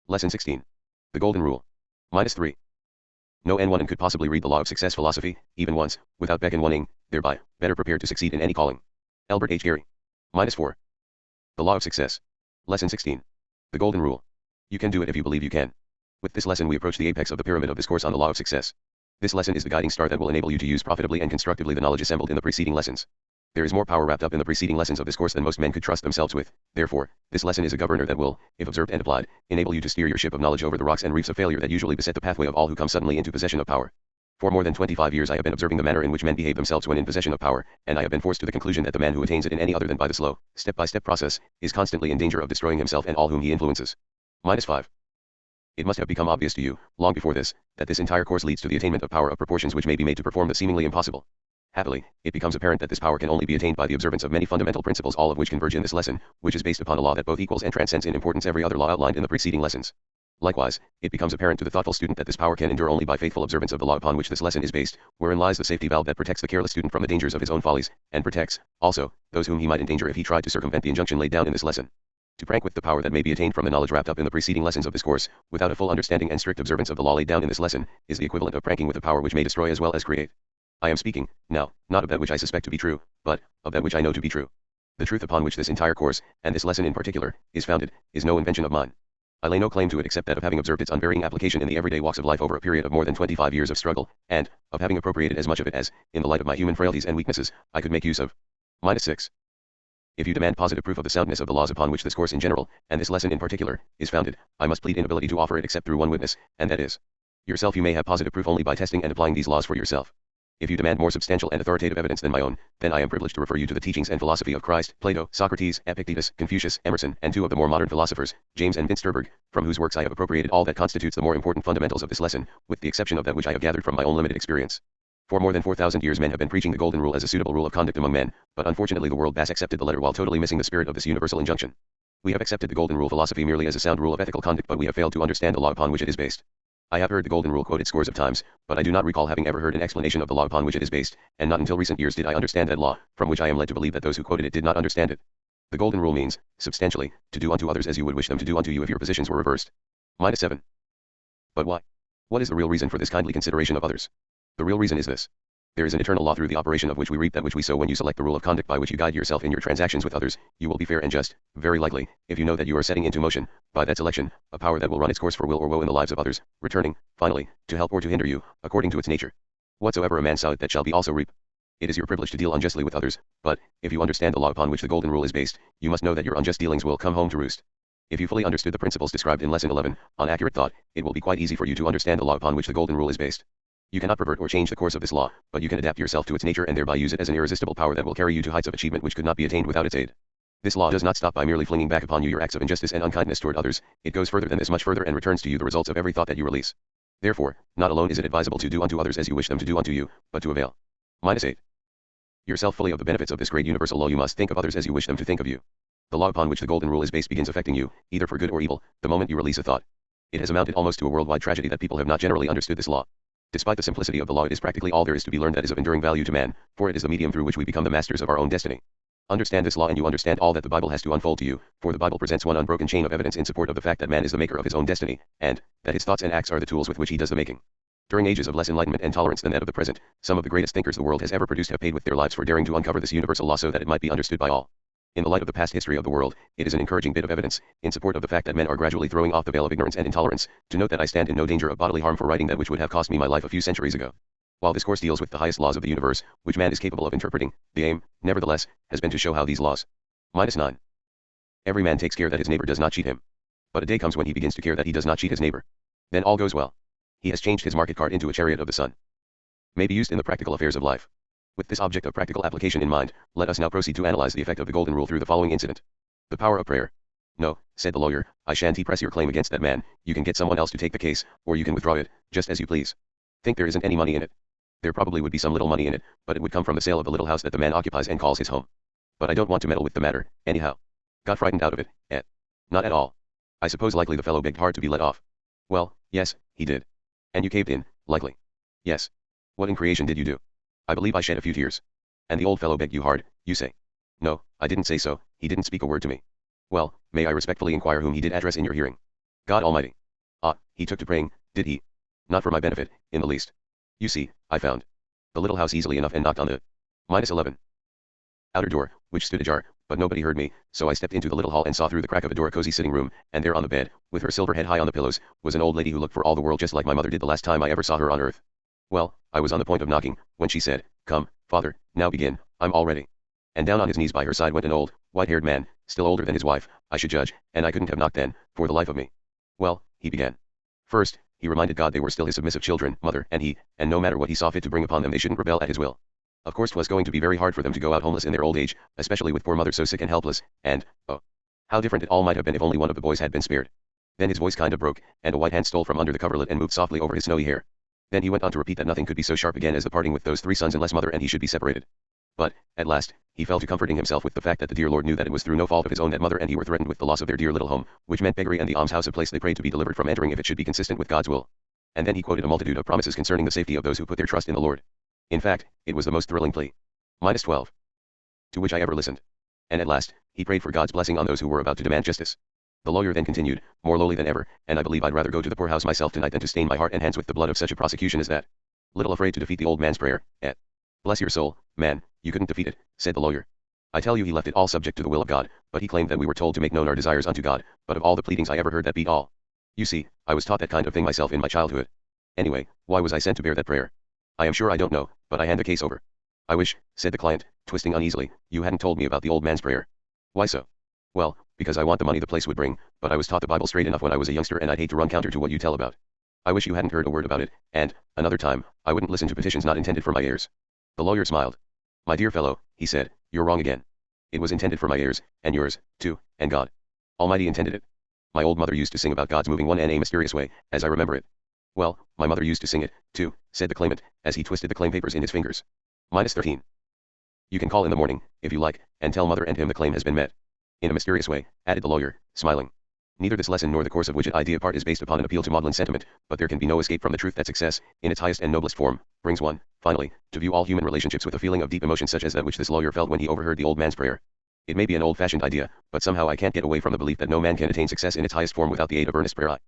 Lesson 16. The Golden Rule. -3. No one could possibly read the Law of Success philosophy, even once, without beckoning, thereby, better prepared to succeed in any calling. Albert H. Gary. -4. The Law of Success. Lesson 16. The Golden Rule. You can do it if you believe you can. With this lesson we approach the apex of the pyramid of this course on the Law of Success. This lesson is the guiding star that will enable you to use profitably and constructively the knowledge assembled in the preceding lessons. There is more power wrapped up in the preceding lessons of this course than most men could trust themselves with. Therefore, this lesson is a governor that will, if observed and applied, enable you to steer your ship of knowledge over the rocks and reefs of failure that usually beset the pathway of all who come suddenly into possession of power. For more than 25 years I have been observing the manner in which men behave themselves when in possession of power, and I have been forced to the conclusion that the man who attains it in any other than by the slow, step-by-step process, is constantly in danger of destroying himself and all whom he influences. -5. It must have become obvious to you, long before this, that this entire course leads to the attainment of power of proportions which may be made to perform the seemingly impossible. Happily, it becomes apparent that this power can only be attained by the observance of many fundamental principles, all of which converge in this lesson, which is based upon a law that both equals and transcends in importance every other law outlined in the preceding lessons. Likewise, it becomes apparent to the thoughtful student that this power can endure only by faithful observance of the law upon which this lesson is based, wherein lies the safety valve that protects the careless student from the dangers of his own follies, and protects, also, those whom he might endanger if he tried to circumvent the injunction laid down in this lesson. To prank with the power that may be attained from the knowledge wrapped up in the preceding lessons of this course, without a full understanding and strict observance of the law laid down in this lesson, is the equivalent of pranking with a power which may destroy as well as create. I am speaking, now, not of that which I suspect to be true, but of that which I know to be true. The truth upon which this entire course, and this lesson in particular, is founded, is no invention of mine. I lay no claim to it except that of having observed its unvarying application in the everyday walks of life over a period of more than 25 years of struggle, and of having appropriated as much of it as, in the light of my human frailties and weaknesses, I could make use of. -6. If you demand positive proof of the soundness of the laws upon which this course in general, and this lesson in particular, is founded, I must plead inability to offer it except through one witness, and that is yourself. You may have positive proof only by testing and applying these laws for yourself. If you demand more substantial and authoritative evidence than my own, then I am privileged to refer you to the teachings and philosophy of Christ, Plato, Socrates, Epictetus, Confucius, Emerson, and two of the more modern philosophers, James and Vinsterberg, from whose works I have appropriated all that constitutes the more important fundamentals of this lesson, with the exception of that which I have gathered from my own limited experience. For more than 4,000 years men have been preaching the golden rule as a suitable rule of conduct among men, but unfortunately the world has accepted the letter while totally missing the spirit of this universal injunction. We have accepted the golden rule philosophy merely as a sound rule of ethical conduct, but we have failed to understand the law upon which it is based. I have heard the golden rule quoted scores of times, but I do not recall having ever heard an explanation of the law upon which it is based, and not until recent years did I understand that law, from which I am led to believe that those who quoted it did not understand it. The golden rule means, substantially, to do unto others as you would wish them to do unto you if your positions were reversed. -7. But why? What is the real reason for this kindly consideration of others? The real reason is this. There is an eternal law through the operation of which we reap that which we sow. When you select the rule of conduct by which you guide yourself in your transactions with others, you will be fair and just, very likely, if you know that you are setting into motion, by that selection, a power that will run its course for weal or woe in the lives of others, returning, finally, to help or to hinder you, according to its nature. Whatsoever a man soweth that shall be also reap. It is your privilege to deal unjustly with others, but, if you understand the law upon which the golden rule is based, you must know that your unjust dealings will come home to roost. If you fully understood the principles described in Lesson 11, on accurate thought, it will be quite easy for you to understand the law upon which the golden rule is based. You cannot pervert or change the course of this law, but you can adapt yourself to its nature and thereby use it as an irresistible power that will carry you to heights of achievement which could not be attained without its aid. This law does not stop by merely flinging back upon you your acts of injustice and unkindness toward others, it goes further than this, much further, and returns to you the results of every thought that you release. Therefore, not alone is it advisable to do unto others as you wish them to do unto you, but to avail. -8. Yourself fully of the benefits of this great universal law, you must think of others as you wish them to think of you. The law upon which the golden rule is based begins affecting you, either for good or evil, the moment you release a thought. It has amounted almost to a worldwide tragedy that people have not generally understood this law. Despite the simplicity of the law, it is practically all there is to be learned that is of enduring value to man, for it is the medium through which we become the masters of our own destiny. Understand this law and you understand all that the Bible has to unfold to you, for the Bible presents one unbroken chain of evidence in support of the fact that man is the maker of his own destiny, and that his thoughts and acts are the tools with which he does the making. During ages of less enlightenment and tolerance than that of the present, some of the greatest thinkers the world has ever produced have paid with their lives for daring to uncover this universal law so that it might be understood by all. In the light of the past history of the world, it is an encouraging bit of evidence, in support of the fact that men are gradually throwing off the veil of ignorance and intolerance, to note that I stand in no danger of bodily harm for writing that which would have cost me my life a few centuries ago. While this course deals with the highest laws of the universe, which man is capable of interpreting, the aim, nevertheless, has been to show how these laws. -9. Every man takes care that his neighbor does not cheat him. But a day comes when he begins to care that he does not cheat his neighbor. Then all goes well. He has changed his market cart into a chariot of the sun. May be used in the practical affairs of life. With this object of practical application in mind, let us now proceed to analyze the effect of the golden rule through the following incident. The power of prayer. No, said the lawyer, I shan't press your claim against that man. You can get someone else to take the case, or you can withdraw it, just as you please. Think there isn't any money in it. There probably would be some little money in it, but it would come from the sale of the little house that the man occupies and calls his home. But I don't want to meddle with the matter, anyhow. Got frightened out of it, eh? Not at all. I suppose likely the fellow begged hard to be let off. Well, yes, he did. And you caved in, likely. Yes. What in creation did you do? I believe I shed a few tears. And the old fellow begged you hard, you say? No, I didn't say so, he didn't speak a word to me. Well, may I respectfully inquire whom he did address in your hearing? God Almighty. Ah, he took to praying, did he? Not for my benefit, in the least. You see, I found the little house easily enough and knocked on the -11 outer door, which stood ajar, but nobody heard me, so I stepped into the little hall and saw through the crack of a door a cozy sitting room, and there on the bed, with her silver head high on the pillows, was an old lady who looked for all the world just like my mother did the last time I ever saw her on earth. Well, I was on the point of knocking, when she said, "Come, father, now begin, I'm all ready." And down on his knees by her side went an old, white-haired man, still older than his wife, I should judge, and I couldn't have knocked then, for the life of me. Well, he began. First, he reminded God they were still his submissive children, mother, and no matter what he saw fit to bring upon them they shouldn't rebel at his will. Of course 'twas going to be very hard for them to go out homeless in their old age, especially with poor mother so sick and helpless, and, oh, how different it all might have been if only one of the boys had been spared. Then his voice kind of broke, and a white hand stole from under the coverlet and moved softly over his snowy hair. Then he went on to repeat that nothing could be so sharp again as the parting with those 3 sons unless mother and he should be separated. But, at last, he fell to comforting himself with the fact that the dear Lord knew that it was through no fault of his own that mother and he were threatened with the loss of their dear little home, which meant beggary and the almshouse a place they prayed to be delivered from entering if it should be consistent with God's will. And then he quoted a multitude of promises concerning the safety of those who put their trust in the Lord. In fact, it was the most thrilling plea. -12. To which I ever listened. And at last, he prayed for God's blessing on those who were about to demand justice. The lawyer then continued, more lowly than ever, and I believe I'd rather go to the poorhouse myself tonight than to stain my heart and hands with the blood of such a prosecution as that. Little afraid to defeat the old man's prayer, eh? Bless your soul, man, you couldn't defeat it, said the lawyer. I tell you he left it all subject to the will of God, but he claimed that we were told to make known our desires unto God, but of all the pleadings I ever heard that beat all. You see, I was taught that kind of thing myself in my childhood. Anyway, why was I sent to bear that prayer? I am sure I don't know, but I hand the case over. I wish, said the client, twisting uneasily, you hadn't told me about the old man's prayer. Why so? Well, because I want the money the place would bring, but I was taught the Bible straight enough when I was a youngster and I'd hate to run counter to what you tell about. I wish you hadn't heard a word about it, and, another time, I wouldn't listen to petitions not intended for my ears. The lawyer smiled. My dear fellow, he said, you're wrong again. It was intended for my ears, and yours, too, and God Almighty intended it. My old mother used to sing about God's moving one in a mysterious way, as I remember it. Well, my mother used to sing it, too, said the claimant, as he twisted the claim papers in his fingers. -13. You can call in the morning, if you like, and tell mother and him the claim has been met. In a mysterious way, added the lawyer, smiling. Neither this lesson nor the course of which it idea part is based upon an appeal to maudlin sentiment, but there can be no escape from the truth that success, in its highest and noblest form, brings one, finally, to view all human relationships with a feeling of deep emotion such as that which this lawyer felt when he overheard the old man's prayer. It may be an old-fashioned idea, but somehow I can't get away from the belief that no man can attain success in its highest form without the aid of earnest prayer.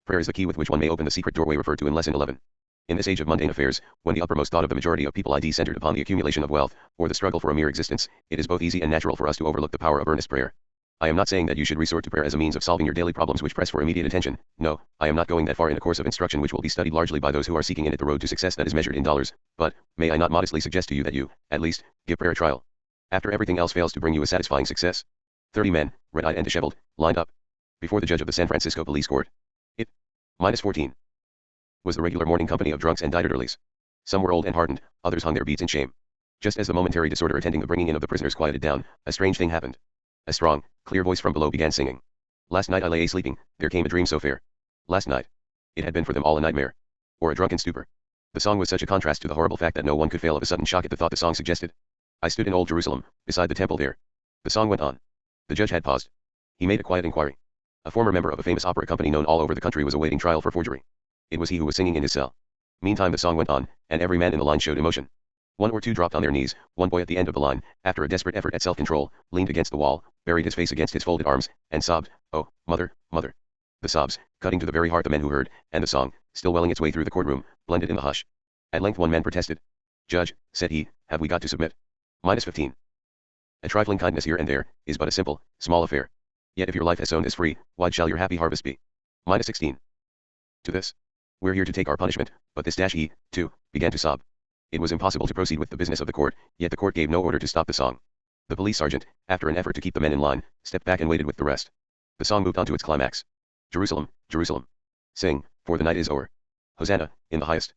Prayer is the key with which one may open the secret doorway referred to in Lesson 11. In this age of mundane affairs, when the uppermost thought of the majority of people is centered upon the accumulation of wealth, or the struggle for a mere existence, it is both easy and natural for us to overlook the power of earnest prayer. I am not saying that you should resort to prayer as a means of solving your daily problems which press for immediate attention. No, I am not going that far in a course of instruction which will be studied largely by those who are seeking in it the road to success that is measured in dollars, but, may I not modestly suggest to you that you, at least, give prayer a trial. After everything else fails to bring you a satisfying success. 30 men, red-eyed and disheveled, lined up before the judge of the San Francisco police court. It, -14, was the regular morning company of drunks and diderderlies. Some were old and hardened, others hung their beads in shame. Just as the momentary disorder attending the bringing in of the prisoners quieted down, a strange thing happened. A strong, clear voice from below began singing. Last night I lay sleeping, there came a dream so fair. Last night. It had been for them all a nightmare. Or a drunken stupor. The song was such a contrast to the horrible fact that no one could fail of a sudden shock at the thought the song suggested. I stood in old Jerusalem, beside the temple there. The song went on. The judge had paused. He made a quiet inquiry. A former member of a famous opera company known all over the country was awaiting trial for forgery. It was he who was singing in his cell. Meantime the song went on, and every man in the line showed emotion. One or two dropped on their knees, one boy at the end of the line, after a desperate effort at self-control, leaned against the wall, buried his face against his folded arms, and sobbed, "Oh, mother, mother." The sobs, cutting to the very heart the men who heard, and the song, still welling its way through the courtroom, blended in the hush. At length one man protested. "Judge," said he, "have we got to submit?" -15. A trifling kindness here and there, is but a simple, small affair. Yet if your life has sown as free, wide shall your happy harvest be. -16. To this. We're here to take our punishment, but this he, too, began to sob. It was impossible to proceed with the business of the court, yet the court gave no order to stop the song. The police sergeant, after an effort to keep the men in line, stepped back and waited with the rest. The song moved on to its climax. Jerusalem, Jerusalem. Sing, for the night is o'er. Hosanna, in the highest.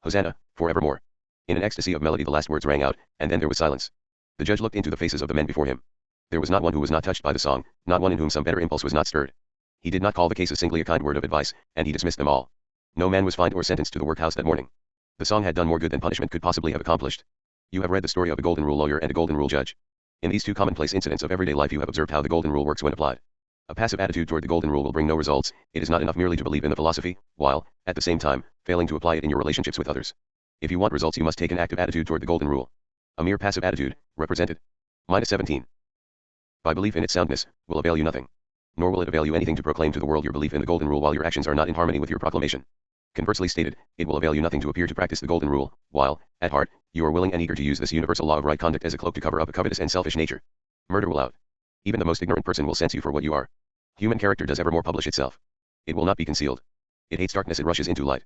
Hosanna, forevermore. In an ecstasy of melody the last words rang out, and then there was silence. The judge looked into the faces of the men before him. There was not one who was not touched by the song, not one in whom some better impulse was not stirred. He did not call the cases singly a kind word of advice, and he dismissed them all. No man was fined or sentenced to the workhouse that morning. The song had done more good than punishment could possibly have accomplished. You have read the story of a Golden Rule lawyer and a Golden Rule judge. In these two commonplace incidents of everyday life you have observed how the Golden Rule works when applied. A passive attitude toward the Golden Rule will bring no results. It is not enough merely to believe in the philosophy, while, at the same time, failing to apply it in your relationships with others. If you want results you must take an active attitude toward the Golden Rule. A mere passive attitude, represented. -17. By belief in its soundness, will avail you nothing. Nor will it avail you anything to proclaim to the world your belief in the golden rule while your actions are not in harmony with your proclamation. Conversely stated, it will avail you nothing to appear to practice the golden rule, while, at heart, you are willing and eager to use this universal law of right conduct as a cloak to cover up a covetous and selfish nature. Murder will out. Even the most ignorant person will sense you for what you are. Human character does evermore publish itself. It will not be concealed. It hates darkness, it rushes into light.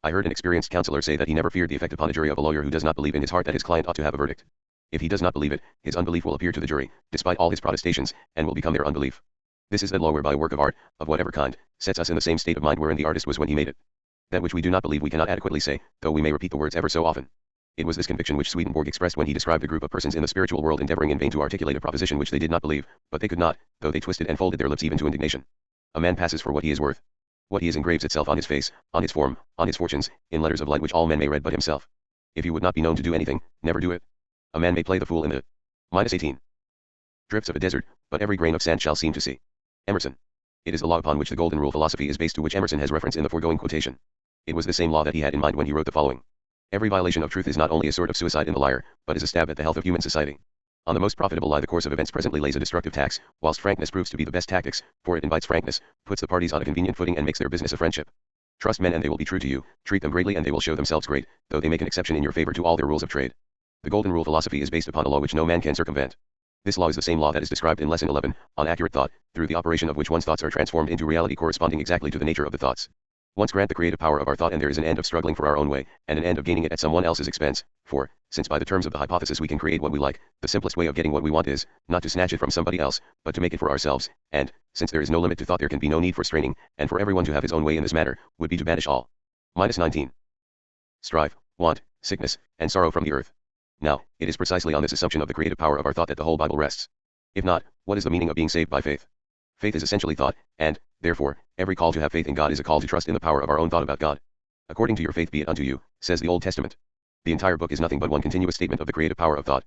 I heard an experienced counselor say that he never feared the effect upon a jury of a lawyer who does not believe in his heart that his client ought to have a verdict. If he does not believe it, his unbelief will appear to the jury, despite all his protestations, and will become their unbelief. This is that law whereby a work of art, of whatever kind, sets us in the same state of mind wherein the artist was when he made it. That which we do not believe we cannot adequately say, though we may repeat the words ever so often. It was this conviction which Swedenborg expressed when he described a group of persons in the spiritual world endeavoring in vain to articulate a proposition which they did not believe, but they could not, though they twisted and folded their lips even to indignation. A man passes for what he is worth. What he is engraves itself on his face, on his form, on his fortunes, in letters of light which all men may read but himself. If you would not be known to do anything, never do it. A man may play the fool in the -18 drifts of a desert, but every grain of sand shall seem to see. Emerson. It is the law upon which the golden rule philosophy is based, to which Emerson has reference in the foregoing quotation. It was the same law that he had in mind when he wrote the following. Every violation of truth is not only a sort of suicide in the liar, but is a stab at the health of human society. On the most profitable lie the course of events presently lays a destructive tax, whilst frankness proves to be the best tactics, for it invites frankness, puts the parties on a convenient footing and makes their business a friendship. Trust men and they will be true to you, treat them greatly and they will show themselves great, though they make an exception in your favor to all their rules of trade. The golden rule philosophy is based upon a law which no man can circumvent. This law is the same law that is described in Lesson 11, on accurate thought, through the operation of which one's thoughts are transformed into reality corresponding exactly to the nature of the thoughts. Once grant the creative power of our thought and there is an end of struggling for our own way, and an end of gaining it at someone else's expense, for, since by the terms of the hypothesis we can create what we like, the simplest way of getting what we want is, not to snatch it from somebody else, but to make it for ourselves, and, since there is no limit to thought there can be no need for straining, and for everyone to have his own way in this matter, would be to banish all. -19. Strife, want, sickness, and sorrow from the earth. Now, it is precisely on this assumption of the creative power of our thought that the whole Bible rests. If not, what is the meaning of being saved by faith? Faith is essentially thought, and, therefore, every call to have faith in God is a call to trust in the power of our own thought about God. According to your faith be it unto you, says the Old Testament. The entire book is nothing but one continuous statement of the creative power of thought.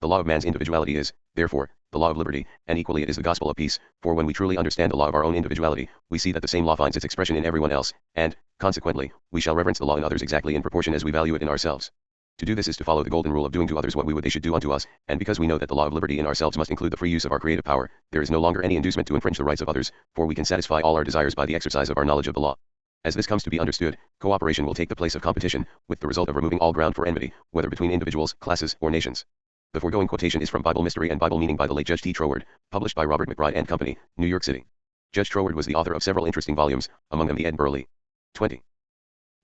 The law of man's individuality is, therefore, the law of liberty, and equally it is the gospel of peace, for when we truly understand the law of our own individuality, we see that the same law finds its expression in everyone else, and, consequently, we shall reverence the law in others exactly in proportion as we value it in ourselves. To do this is to follow the golden rule of doing to others what we would they should do unto us, and because we know that the law of liberty in ourselves must include the free use of our creative power, there is no longer any inducement to infringe the rights of others, for we can satisfy all our desires by the exercise of our knowledge of the law. As this comes to be understood, cooperation will take the place of competition, with the result of removing all ground for enmity, whether between individuals, classes, or nations. The foregoing quotation is from Bible Mystery and Bible Meaning by the late Judge T. Troward, published by Robert McBride and Company, New York City. Judge Troward was the author of several interesting volumes, among them the Edinburgh Lee 20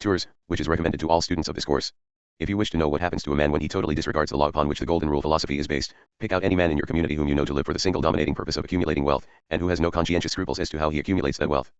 Tours, which is recommended to all students of this course. If you wish to know what happens to a man when he totally disregards the law upon which the golden rule philosophy is based, pick out any man in your community whom you know to live for the single dominating purpose of accumulating wealth, and who has no conscientious scruples as to how he accumulates that wealth.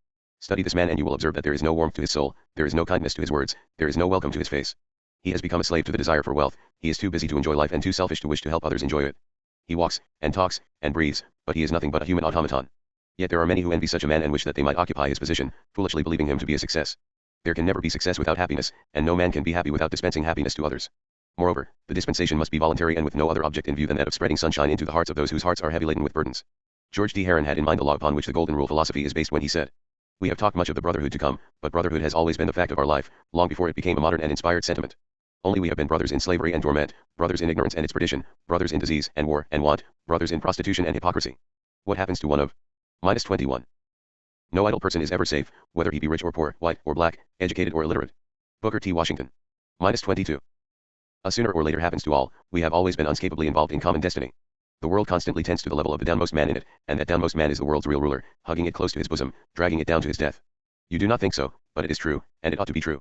Study this man and you will observe that there is no warmth to his soul, there is no kindness to his words, there is no welcome to his face. He has become a slave to the desire for wealth, he is too busy to enjoy life and too selfish to wish to help others enjoy it. He walks, and talks, and breathes, but he is nothing but a human automaton. Yet there are many who envy such a man and wish that they might occupy his position, foolishly believing him to be a success. There can never be success without happiness, and no man can be happy without dispensing happiness to others. Moreover, the dispensation must be voluntary and with no other object in view than that of spreading sunshine into the hearts of those whose hearts are heavy laden with burdens. George D. Heron had in mind the law upon which the golden rule philosophy is based when he said, "We have talked much of the brotherhood to come, but brotherhood has always been the fact of our life, long before it became a modern and inspired sentiment. Only we have been brothers in slavery and torment, brothers in ignorance and its perdition, brothers in disease and war and want, brothers in prostitution and hypocrisy. What happens to one of -21? No idle person is ever safe, whether he be rich or poor, white or black, educated or illiterate." Booker T. Washington. -22. A sooner or later happens to all, we have always been unscapably involved in common destiny. The world constantly tends to the level of the downmost man in it, and that downmost man is the world's real ruler, hugging it close to his bosom, dragging it down to his death. You do not think so, but it is true, and it ought to be true.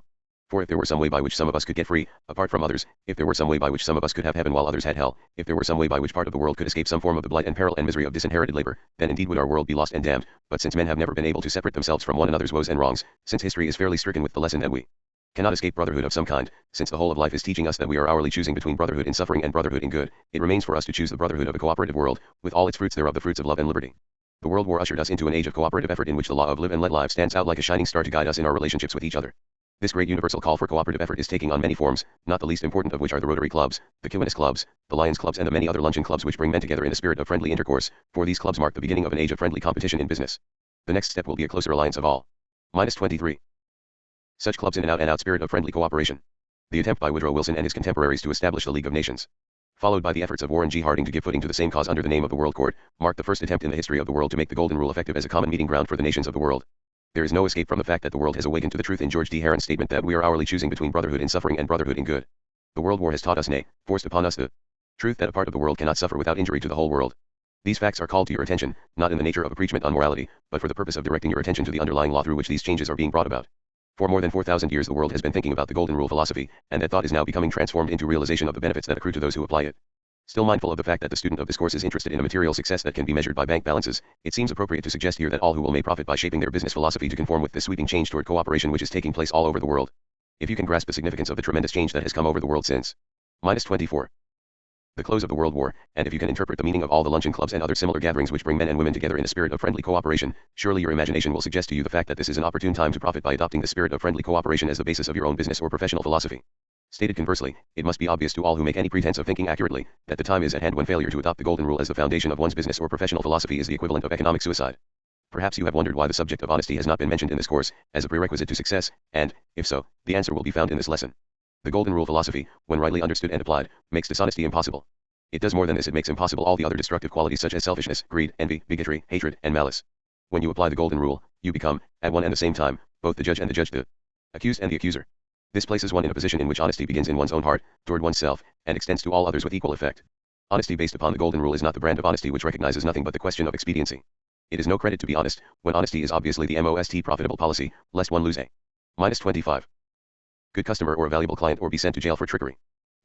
For if there were some way by which some of us could get free, apart from others, if there were some way by which some of us could have heaven while others had hell, if there were some way by which part of the world could escape some form of the blight and peril and misery of disinherited labor, then indeed would our world be lost and damned, but since men have never been able to separate themselves from one another's woes and wrongs, since history is fairly stricken with the lesson that we cannot escape brotherhood of some kind, since the whole of life is teaching us that we are hourly choosing between brotherhood in suffering and brotherhood in good, it remains for us to choose the brotherhood of a cooperative world, with all its fruits thereof, the fruits of love and liberty. The World War ushered us into an age of cooperative effort in which the law of live and let live stands out like a shining star to guide us in our relationships with each other. This great universal call for cooperative effort is taking on many forms, not the least important of which are the Rotary Clubs, the Kiwanis Clubs, the Lions Clubs and the many other luncheon clubs which bring men together in a spirit of friendly intercourse, for these clubs mark the beginning of an age of friendly competition in business. The next step will be a closer alliance of all. -23. Such clubs in an out-and-out spirit of friendly cooperation. The attempt by Woodrow Wilson and his contemporaries to establish the League of Nations. followed by the efforts of Warren G. Harding to give footing to the same cause under the name of the World Court, marked the first attempt in the history of the world to make the Golden Rule effective as a common meeting ground for the nations of the world. There is no escape from the fact that the world has awakened to the truth in George D. Heron's statement that we are hourly choosing between brotherhood in suffering and brotherhood in good. The World War has taught us, nay, forced upon us the truth that a part of the world cannot suffer without injury to the whole world. These facts are called to your attention, not in the nature of a preachment on morality, but for the purpose of directing your attention to the underlying law through which these changes are being brought about. For more than 4,000 years the world has been thinking about the Golden Rule philosophy, and that thought is now becoming transformed into realization of the benefits that accrue to those who apply it. Still mindful of the fact that the student of this course is interested in a material success that can be measured by bank balances, it seems appropriate to suggest here that all who will may profit by shaping their business philosophy to conform with this sweeping change toward cooperation which is taking place all over the world. If you can grasp the significance of the tremendous change that has come over the world since -24. the close of the World War, and if you can interpret the meaning of all the luncheon clubs and other similar gatherings which bring men and women together in a spirit of friendly cooperation, surely your imagination will suggest to you the fact that this is an opportune time to profit by adopting the spirit of friendly cooperation as the basis of your own business or professional philosophy. Stated conversely, it must be obvious to all who make any pretense of thinking accurately, that the time is at hand when failure to adopt the Golden Rule as the foundation of one's business or professional philosophy is the equivalent of economic suicide. Perhaps you have wondered why the subject of honesty has not been mentioned in this course, as a prerequisite to success, and, if so, the answer will be found in this lesson. The Golden Rule philosophy, when rightly understood and applied, makes dishonesty impossible. It does more than this, it makes impossible all the other destructive qualities such as selfishness, greed, envy, bigotry, hatred, and malice. When you apply the Golden Rule, you become, at one and the same time, both the judge and the judged, the accused and the accuser. This places one in a position in which honesty begins in one's own heart, toward oneself, and extends to all others with equal effect. Honesty based upon the Golden Rule is not the brand of honesty which recognizes nothing but the question of expediency. It is no credit to be honest, when honesty is obviously the most profitable policy, lest one lose a -25 good customer or a valuable client or be sent to jail for trickery.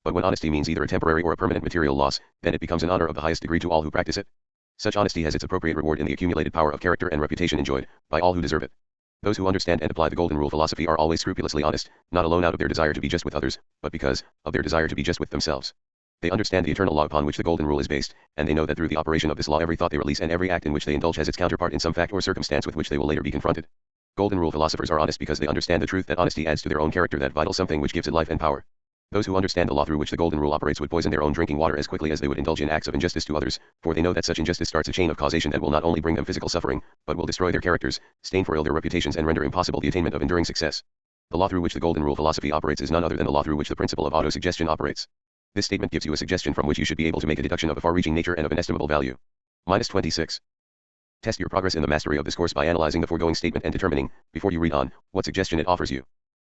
But when honesty means either a temporary or a permanent material loss, then it becomes an honor of the highest degree to all who practice it. Such honesty has its appropriate reward in the accumulated power of character and reputation enjoyed by all who deserve it. Those who understand and apply the Golden Rule philosophy are always scrupulously honest, not alone out of their desire to be just with others, but because of their desire to be just with themselves. They understand the eternal law upon which the Golden Rule is based, and they know that through the operation of this law every thought they release and every act in which they indulge has its counterpart in some fact or circumstance with which they will later be confronted. Golden Rule philosophers are honest because they understand the truth that honesty adds to their own character that vital something which gives it life and power. Those who understand the law through which the Golden Rule operates would poison their own drinking water as quickly as they would indulge in acts of injustice to others, for they know that such injustice starts a chain of causation that will not only bring them physical suffering, but will destroy their characters, stain for ill their reputations and render impossible the attainment of enduring success. The law through which the Golden Rule philosophy operates is none other than the law through which the principle of autosuggestion operates. This statement gives you a suggestion from which you should be able to make a deduction of a far-reaching nature and of inestimable value. -26. Test your progress in the mastery of this course by analyzing the foregoing statement and determining, before you read on, what suggestion it offers you.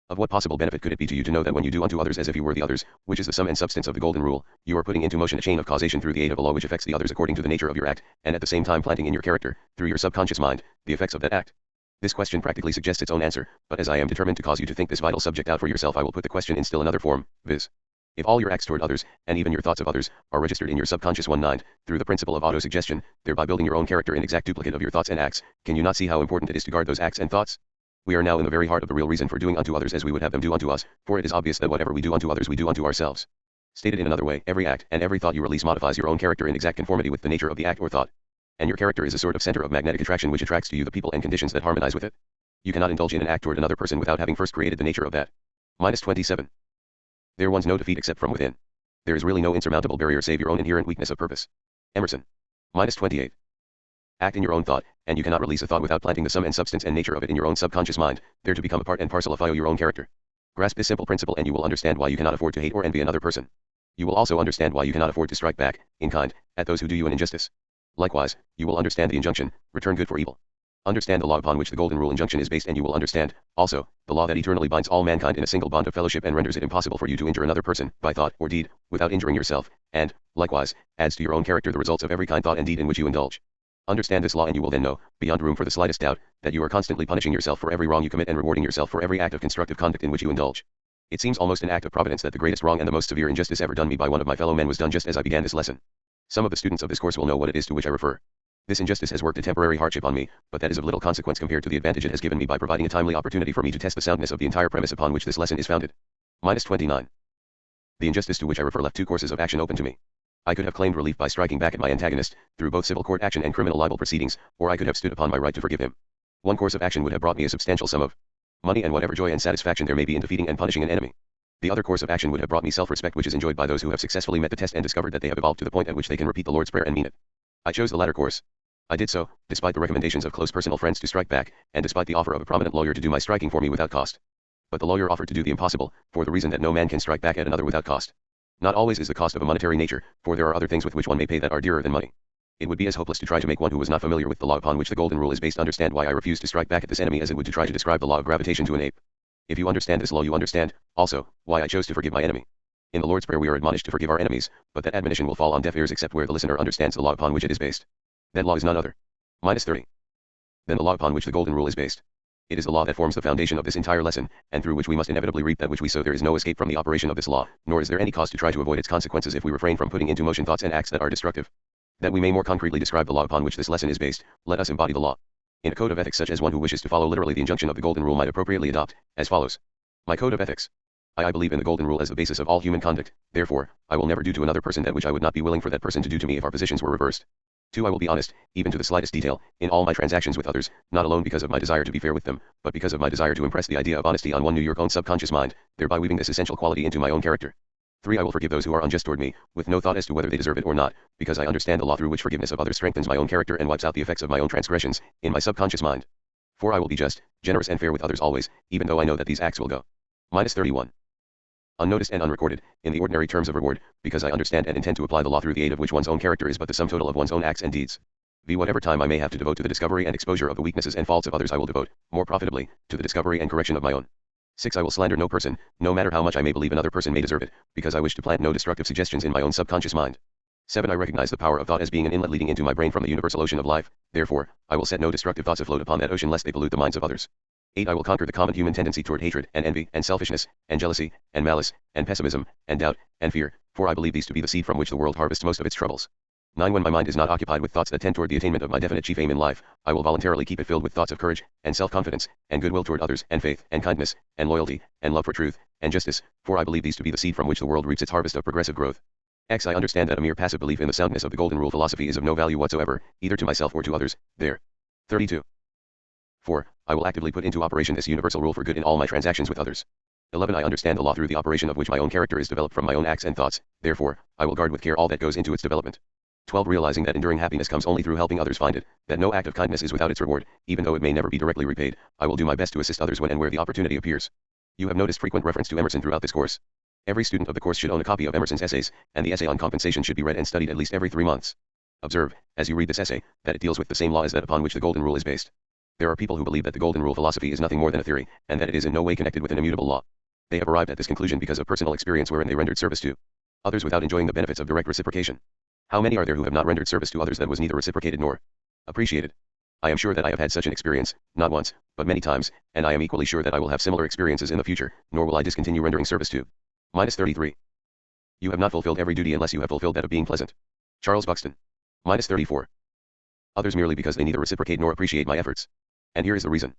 Of what possible benefit could it be to you to know that when you do unto others as if you were the others, which is the sum and substance of the Golden Rule, you are putting into motion a chain of causation through the aid of a law which affects the others according to the nature of your act, and at the same time planting in your character, through your subconscious mind, the effects of that act? This question practically suggests its own answer, but as I am determined to cause you to think this vital subject out for yourself, I will put the question in still another form, viz. If all your acts toward others, and even your thoughts of others, are registered in your subconscious mind, through the principle of autosuggestion, thereby building your own character in exact duplicate of your thoughts and acts, can you not see how important it is to guard those acts and thoughts? We are now in the very heart of the real reason for doing unto others as we would have them do unto us, for it is obvious that whatever we do unto others we do unto ourselves. Stated in another way, every act and every thought you release modifies your own character in exact conformity with the nature of the act or thought. And your character is a sort of center of magnetic attraction which attracts to you the people and conditions that harmonize with it. You cannot indulge in an act toward another person without having first created the nature of that. -27. There one's no defeat except from within. There is really no insurmountable barrier save your own inherent weakness of purpose. Emerson. -28. Act in your own thought, and you cannot release a thought without planting the sum and substance and nature of it in your own subconscious mind, there to become a part and parcel of your own character. Grasp this simple principle and you will understand why you cannot afford to hate or envy another person. You will also understand why you cannot afford to strike back, in kind, at those who do you an injustice. Likewise, you will understand the injunction, return good for evil. Understand the law upon which the Golden Rule injunction is based, and you will understand, also, the law that eternally binds all mankind in a single bond of fellowship and renders it impossible for you to injure another person, by thought or deed, without injuring yourself, and, likewise, adds to your own character the results of every kind thought and deed in which you indulge. Understand this law and you will then know, beyond room for the slightest doubt, that you are constantly punishing yourself for every wrong you commit and rewarding yourself for every act of constructive conduct in which you indulge. It seems almost an act of providence that the greatest wrong and the most severe injustice ever done me by one of my fellow men was done just as I began this lesson. Some of the students of this course will know what it is to which I refer. This injustice has worked a temporary hardship on me, but that is of little consequence compared to the advantage it has given me by providing a timely opportunity for me to test the soundness of the entire premise upon which this lesson is founded. -29. The injustice to which I refer left two courses of action open to me. I could have claimed relief by striking back at my antagonist, through both civil court action and criminal libel proceedings, or I could have stood upon my right to forgive him. One course of action would have brought me a substantial sum of money and whatever joy and satisfaction there may be in defeating and punishing an enemy. The other course of action would have brought me self-respect which is enjoyed by those who have successfully met the test and discovered that they have evolved to the point at which they can repeat the Lord's Prayer and mean it. I chose the latter course. I did so, despite the recommendations of close personal friends to strike back, and despite the offer of a prominent lawyer to do my striking for me without cost. But the lawyer offered to do the impossible, for the reason that no man can strike back at another without cost. Not always is the cost of a monetary nature, for there are other things with which one may pay that are dearer than money. It would be as hopeless to try to make one who was not familiar with the law upon which the golden rule is based understand why I refuse to strike back at this enemy as it would to try to describe the law of gravitation to an ape. If you understand this law you understand, also, why I chose to forgive my enemy. In the Lord's Prayer we are admonished to forgive our enemies, but that admonition will fall on deaf ears except where the listener understands the law upon which it is based. That law is none other. -30. Then the law upon which the golden rule is based. It is the law that forms the foundation of this entire lesson, and through which we must inevitably reap that which we sow. There is no escape from the operation of this law, nor is there any cause to try to avoid its consequences if we refrain from putting into motion thoughts and acts that are destructive. That we may more concretely describe the law upon which this lesson is based, let us embody the law in a code of ethics such as one who wishes to follow literally the injunction of the golden rule might appropriately adopt, as follows. My code of ethics. I believe in the golden rule as the basis of all human conduct, therefore, I will never do to another person that which I would not be willing for that person to do to me if our positions were reversed. 2. I will be honest, even to the slightest detail, in all my transactions with others, not alone because of my desire to be fair with them, but because of my desire to impress the idea of honesty on one New York own subconscious mind, thereby weaving this essential quality into my own character. 3. I will forgive those who are unjust toward me, with no thought as to whether they deserve it or not, because I understand the law through which forgiveness of others strengthens my own character and wipes out the effects of my own transgressions, in my subconscious mind. 4. I will be just, generous and fair with others always, even though I know that these acts will go -31. Unnoticed and unrecorded, in the ordinary terms of reward, because I understand and intend to apply the law through the aid of which one's own character is but the sum total of one's own acts and deeds. Whatever time I may have to devote to the discovery and exposure of the weaknesses and faults of others I will devote, more profitably, to the discovery and correction of my own. 6. I will slander no person, no matter how much I may believe another person may deserve it, because I wish to plant no destructive suggestions in my own subconscious mind. 7. I recognize the power of thought as being an inlet leading into my brain from the universal ocean of life, therefore, I will set no destructive thoughts afloat upon that ocean lest they pollute the minds of others. 8. I will conquer the common human tendency toward hatred, and envy, and selfishness, and jealousy, and malice, and pessimism, and doubt, and fear, for I believe these to be the seed from which the world harvests most of its troubles. 9. When my mind is not occupied with thoughts that tend toward the attainment of my definite chief aim in life, I will voluntarily keep it filled with thoughts of courage, and self-confidence, and goodwill toward others, and faith, and kindness, and loyalty, and love for truth, and justice, for I believe these to be the seed from which the world reaps its harvest of progressive growth. X. I understand that a mere passive belief in the soundness of the golden rule philosophy is of no value whatsoever, either to myself or to others. There. 32. 4. I will actively put into operation this universal rule for good in all my transactions with others. 11. I understand the law through the operation of which my own character is developed from my own acts and thoughts, therefore, I will guard with care all that goes into its development. 12. Realizing that enduring happiness comes only through helping others find it, that no act of kindness is without its reward, even though it may never be directly repaid, I will do my best to assist others when and where the opportunity appears. You have noticed frequent reference to Emerson throughout this course. Every student of the course should own a copy of Emerson's essays, and the essay on compensation should be read and studied at least every 3 months. Observe, as you read this essay, that it deals with the same law as that upon which the golden rule is based. There are people who believe that the golden rule philosophy is nothing more than a theory, and that it is in no way connected with an immutable law. They have arrived at this conclusion because of personal experience wherein they rendered service to others without enjoying the benefits of direct reciprocation. How many are there who have not rendered service to others that was neither reciprocated nor appreciated? I am sure that I have had such an experience, not once, but many times, and I am equally sure that I will have similar experiences in the future, nor will I discontinue rendering service to. -33. You have not fulfilled every duty unless you have fulfilled that of being pleasant. Charles Buxton. -34. Others merely because they neither reciprocate nor appreciate my efforts. And here is the reason.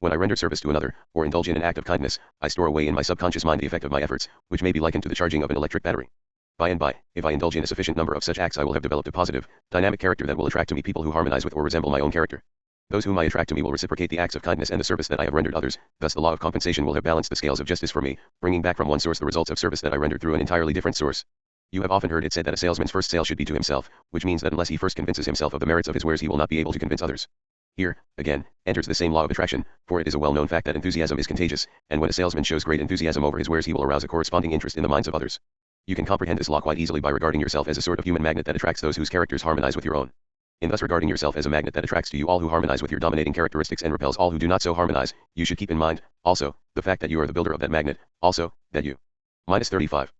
When I render service to another, or indulge in an act of kindness, I store away in my subconscious mind the effect of my efforts, which may be likened to the charging of an electric battery. By and by, if I indulge in a sufficient number of such acts I will have developed a positive, dynamic character that will attract to me people who harmonize with or resemble my own character. Those whom I attract to me will reciprocate the acts of kindness and the service that I have rendered others, thus the law of compensation will have balanced the scales of justice for me, bringing back from one source the results of service that I rendered through an entirely different source. You have often heard it said that a salesman's first sale should be to himself, which means that unless he first convinces himself of the merits of his wares he will not be able to convince others. Here, again, enters the same law of attraction, for it is a well-known fact that enthusiasm is contagious, and when a salesman shows great enthusiasm over his wares he will arouse a corresponding interest in the minds of others. You can comprehend this law quite easily by regarding yourself as a sort of human magnet that attracts those whose characters harmonize with your own. In thus regarding yourself as a magnet that attracts to you all who harmonize with your dominating characteristics and repels all who do not so harmonize, you should keep in mind, also, the fact that you are the builder of that magnet, also, that you -35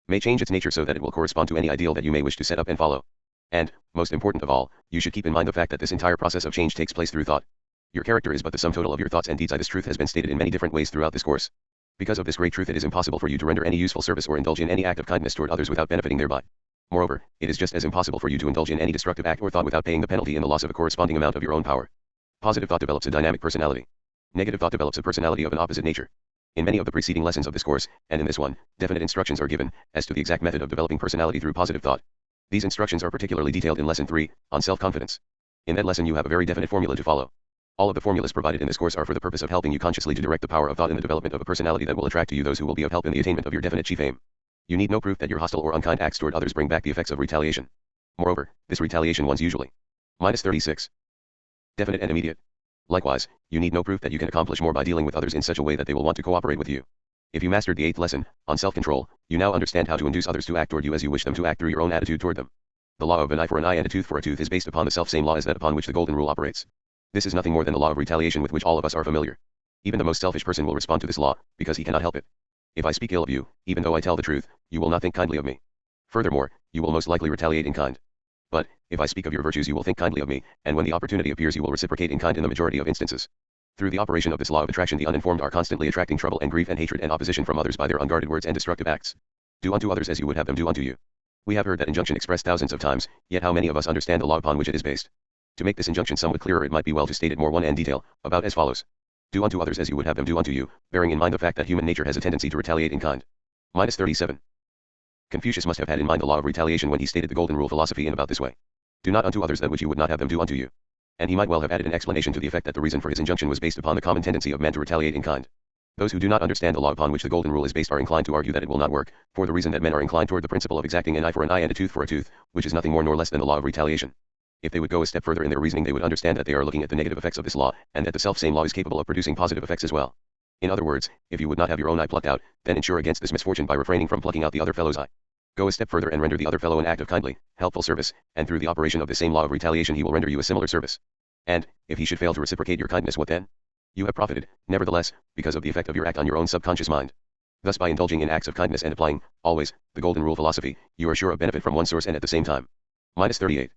may change its nature so that it will correspond to any ideal that you may wish to set up and follow. And, most important of all, you should keep in mind the fact that this entire process of change takes place through thought. Your character is but the sum total of your thoughts and deeds. This truth has been stated in many different ways throughout this course. Because of this great truth it is impossible for you to render any useful service or indulge in any act of kindness toward others without benefiting thereby. Moreover, it is just as impossible for you to indulge in any destructive act or thought without paying the penalty in the loss of a corresponding amount of your own power. Positive thought develops a dynamic personality. Negative thought develops a personality of an opposite nature. In many of the preceding lessons of this course, and in this one, definite instructions are given as to the exact method of developing personality through positive thought. These instructions are particularly detailed in Lesson 3, on self-confidence. In that lesson you have a very definite formula to follow. All of the formulas provided in this course are for the purpose of helping you consciously to direct the power of thought in the development of a personality that will attract to you those who will be of help in the attainment of your definite chief aim. You need no proof that your hostile or unkind acts toward others bring back the effects of retaliation. Moreover, this retaliation one's usually -36. Definite and immediate. Likewise, you need no proof that you can accomplish more by dealing with others in such a way that they will want to cooperate with you. If you mastered the 8th lesson, on self-control, you now understand how to induce others to act toward you as you wish them to act through your own attitude toward them. The law of an eye for an eye and a tooth for a tooth is based upon the self-same law as that upon which the golden rule operates. This is nothing more than the law of retaliation with which all of us are familiar. Even the most selfish person will respond to this law, because he cannot help it. If I speak ill of you, even though I tell the truth, you will not think kindly of me. Furthermore, you will most likely retaliate in kind. But, if I speak of your virtues, you will think kindly of me, and when the opportunity appears, you will reciprocate in kind in the majority of instances. Through the operation of this law of attraction, the uninformed are constantly attracting trouble and grief and hatred and opposition from others by their unguarded words and destructive acts. Do unto others as you would have them do unto you. We have heard that injunction expressed thousands of times, yet how many of us understand the law upon which it is based? To make this injunction somewhat clearer, it might be well to state it more in detail, about as follows. Do unto others as you would have them do unto you, bearing in mind the fact that human nature has a tendency to retaliate in kind. -37. Confucius must have had in mind the law of retaliation when he stated the golden rule philosophy in about this way. Do not unto others that which you would not have them do unto you. And he might well have added an explanation to the effect that the reason for his injunction was based upon the common tendency of men to retaliate in kind. Those who do not understand the law upon which the golden rule is based are inclined to argue that it will not work, for the reason that men are inclined toward the principle of exacting an eye for an eye and a tooth for a tooth, which is nothing more nor less than the law of retaliation. If they would go a step further in their reasoning, they would understand that they are looking at the negative effects of this law, and that the self-same law is capable of producing positive effects as well. In other words, if you would not have your own eye plucked out, then insure against this misfortune by refraining from plucking out the other fellow's eye. Go a step further and render the other fellow an act of kindly, helpful service, and through the operation of the same law of retaliation he will render you a similar service. And, if he should fail to reciprocate your kindness, what then? You have profited, nevertheless, because of the effect of your act on your own subconscious mind. Thus, by indulging in acts of kindness and applying, always, the golden rule philosophy, you are sure of benefit from one source and at the same time. -38.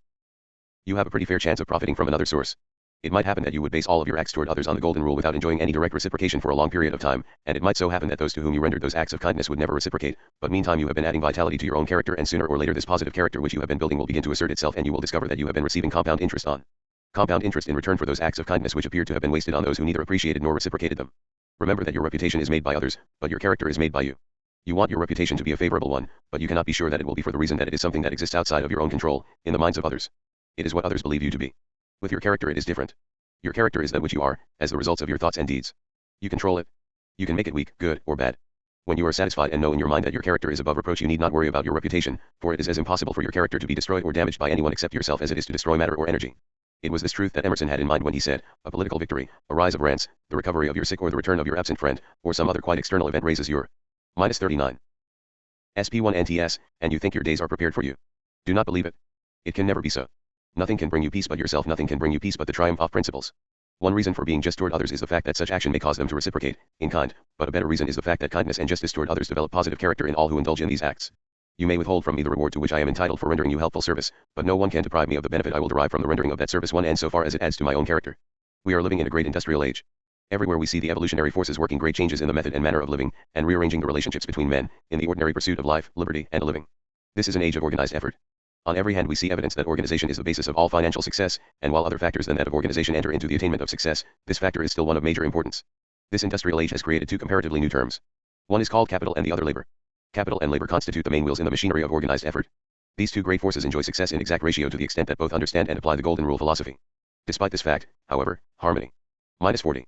You have a pretty fair chance of profiting from another source. It might happen that you would base all of your acts toward others on the golden rule without enjoying any direct reciprocation for a long period of time, and it might so happen that those to whom you rendered those acts of kindness would never reciprocate, but meantime you have been adding vitality to your own character, and sooner or later this positive character which you have been building will begin to assert itself, and you will discover that you have been receiving compound interest in return for those acts of kindness which appear to have been wasted on those who neither appreciated nor reciprocated them. Remember that your reputation is made by others, but your character is made by you. You want your reputation to be a favorable one, but you cannot be sure that it will be for the reason that it is something that exists outside of your own control, in the minds of others. It is what others believe you to be. With your character it is different. Your character is that which you are, as the results of your thoughts and deeds. You control it. You can make it weak, good, or bad. When you are satisfied and know in your mind that your character is above reproach, you need not worry about your reputation, for it is as impossible for your character to be destroyed or damaged by anyone except yourself as it is to destroy matter or energy. It was this truth that Emerson had in mind when he said, a political victory, a rise of rents, the recovery of your sick or the return of your absent friend, or some other quite external event raises your -39. SP1NTS, and you think your days are prepared for you. Do not believe it. It can never be so. Nothing can bring you peace but yourself, nothing can bring you peace but the triumph of principles. One reason for being just toward others is the fact that such action may cause them to reciprocate, in kind, but a better reason is the fact that kindness and justice toward others develop positive character in all who indulge in these acts. You may withhold from me the reward to which I am entitled for rendering you helpful service, but no one can deprive me of the benefit I will derive from the rendering of that service, one and so far as it adds to my own character. We are living in a great industrial age. Everywhere we see the evolutionary forces working great changes in the method and manner of living, and rearranging the relationships between men, in the ordinary pursuit of life, liberty, and living. This is an age of organized effort. On every hand we see evidence that organization is the basis of all financial success, and while other factors than that of organization enter into the attainment of success, this factor is still one of major importance. This industrial age has created two comparatively new terms. One is called capital and the other labor. Capital and labor constitute the main wheels in the machinery of organized effort. These two great forces enjoy success in exact ratio to the extent that both understand and apply the golden rule philosophy. Despite this fact, however, harmony -40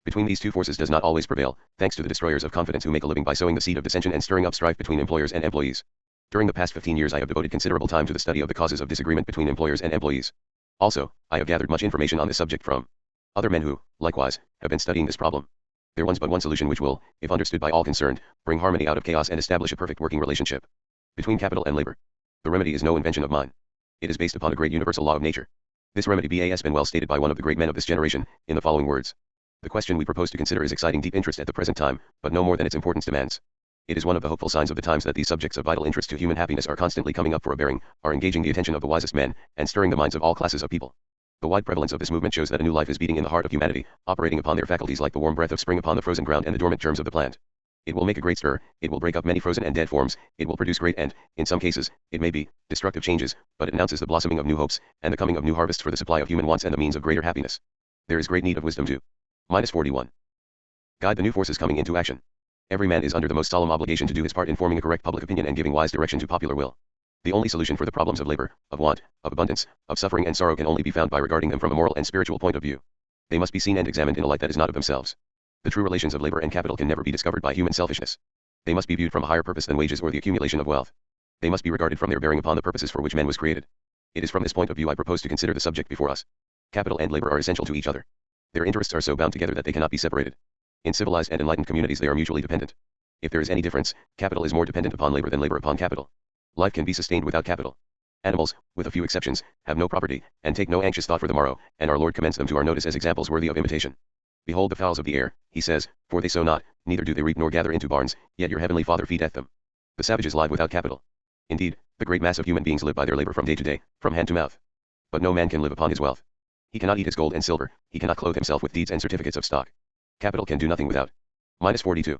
between these two forces does not always prevail, thanks to the destroyers of confidence who make a living by sowing the seed of dissension and stirring up strife between employers and employees. During the past 15 years I have devoted considerable time to the study of the causes of disagreement between employers and employees. Also, I have gathered much information on this subject from other men who, likewise, have been studying this problem. There was but one solution which will, if understood by all concerned, bring harmony out of chaos and establish a perfect working relationship between capital and labor. The remedy is no invention of mine. It is based upon a great universal law of nature. This remedy has been well stated by one of the great men of this generation, in the following words. The question we propose to consider is exciting deep interest at the present time, but no more than its importance demands. It is one of the hopeful signs of the times that these subjects of vital interest to human happiness are constantly coming up for a bearing, are engaging the attention of the wisest men, and stirring the minds of all classes of people. The wide prevalence of this movement shows that a new life is beating in the heart of humanity, operating upon their faculties like the warm breath of spring upon the frozen ground and the dormant germs of the plant. It will make a great stir, it will break up many frozen and dead forms, it will produce great and, in some cases, it may be, destructive changes, but it announces the blossoming of new hopes, and the coming of new harvests for the supply of human wants and the means of greater happiness. There is great need of wisdom too. -41. Guide the new forces coming into action. Every man is under the most solemn obligation to do his part in forming a correct public opinion and giving wise direction to popular will. The only solution for the problems of labor, of want, of abundance, of suffering and sorrow can only be found by regarding them from a moral and spiritual point of view. They must be seen and examined in a light that is not of themselves. The true relations of labor and capital can never be discovered by human selfishness. They must be viewed from a higher purpose than wages or the accumulation of wealth. They must be regarded from their bearing upon the purposes for which man was created. It is from this point of view I propose to consider the subject before us. Capital and labor are essential to each other. Their interests are so bound together that they cannot be separated. In civilized and enlightened communities they are mutually dependent. If there is any difference, capital is more dependent upon labor than labor upon capital. Life can be sustained without capital. Animals, with a few exceptions, have no property, and take no anxious thought for the morrow, and our Lord commends them to our notice as examples worthy of imitation. Behold the fowls of the air, he says, for they sow not, neither do they reap nor gather into barns, yet your heavenly Father feedeth them. The savages live without capital. Indeed, the great mass of human beings live by their labor from day to day, from hand to mouth. But no man can live upon his wealth. He cannot eat his gold and silver, he cannot clothe himself with deeds and certificates of stock. Capital can do nothing without. -42.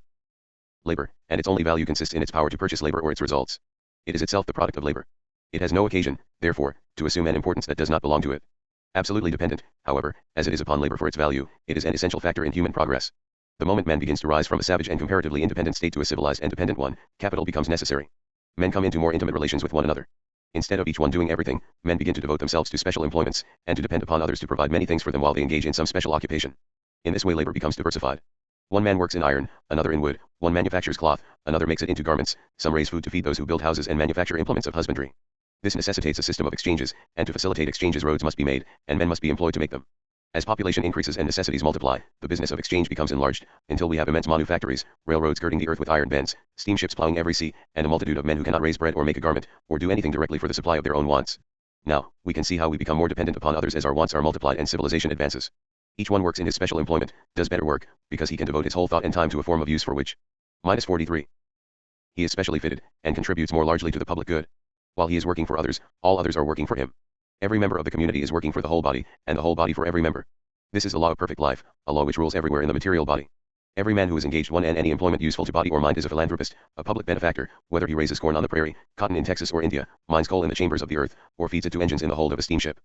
Labor, and its only value consists in its power to purchase labor or its results. It is itself the product of labor. It has no occasion, therefore, to assume an importance that does not belong to it. Absolutely dependent, however, as it is upon labor for its value, it is an essential factor in human progress. The moment man begins to rise from a savage and comparatively independent state to a civilized and dependent one, capital becomes necessary. Men come into more intimate relations with one another. Instead of each one doing everything, men begin to devote themselves to special employments, and to depend upon others to provide many things for them while they engage in some special occupation. In this way labor becomes diversified. One man works in iron, another in wood, one manufactures cloth, another makes it into garments, some raise food to feed those who build houses and manufacture implements of husbandry. This necessitates a system of exchanges, and to facilitate exchanges roads must be made, and men must be employed to make them. As population increases and necessities multiply, the business of exchange becomes enlarged, until we have immense manufactories, railroads girding the earth with iron bends, steamships plowing every sea, and a multitude of men who cannot raise bread or make a garment, or do anything directly for the supply of their own wants. Now, we can see how we become more dependent upon others as our wants are multiplied and civilization advances. Each one works in his special employment, does better work, because he can devote his whole thought and time to a form of use for which. -43. He is specially fitted, and contributes more largely to the public good. While he is working for others, all others are working for him. Every member of the community is working for the whole body, and the whole body for every member. This is the law of perfect life, a law which rules everywhere in the material body. Every man who is engaged in any employment useful to body or mind is a philanthropist, a public benefactor, whether he raises corn on the prairie, cotton in Texas or India, mines coal in the chambers of the earth, or feeds it to engines in the hold of a steamship.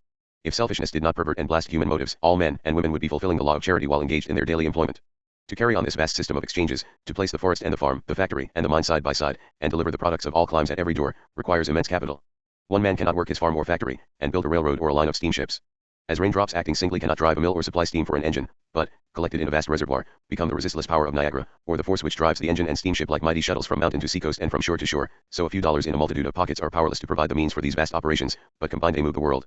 If selfishness did not pervert and blast human motives, all men and women would be fulfilling the law of charity while engaged in their daily employment. To carry on this vast system of exchanges, to place the forest and the farm, the factory and the mine side by side, and deliver the products of all climes at every door, requires immense capital. One man cannot work his farm or factory, and build a railroad or a line of steamships. As raindrops acting singly cannot drive a mill or supply steam for an engine, but, collected in a vast reservoir, become the resistless power of Niagara, or the force which drives the engine and steamship like mighty shuttles from mountain to seacoast and from shore to shore, so a few dollars in a multitude of pockets are powerless to provide the means for these vast operations, but combined they move the world.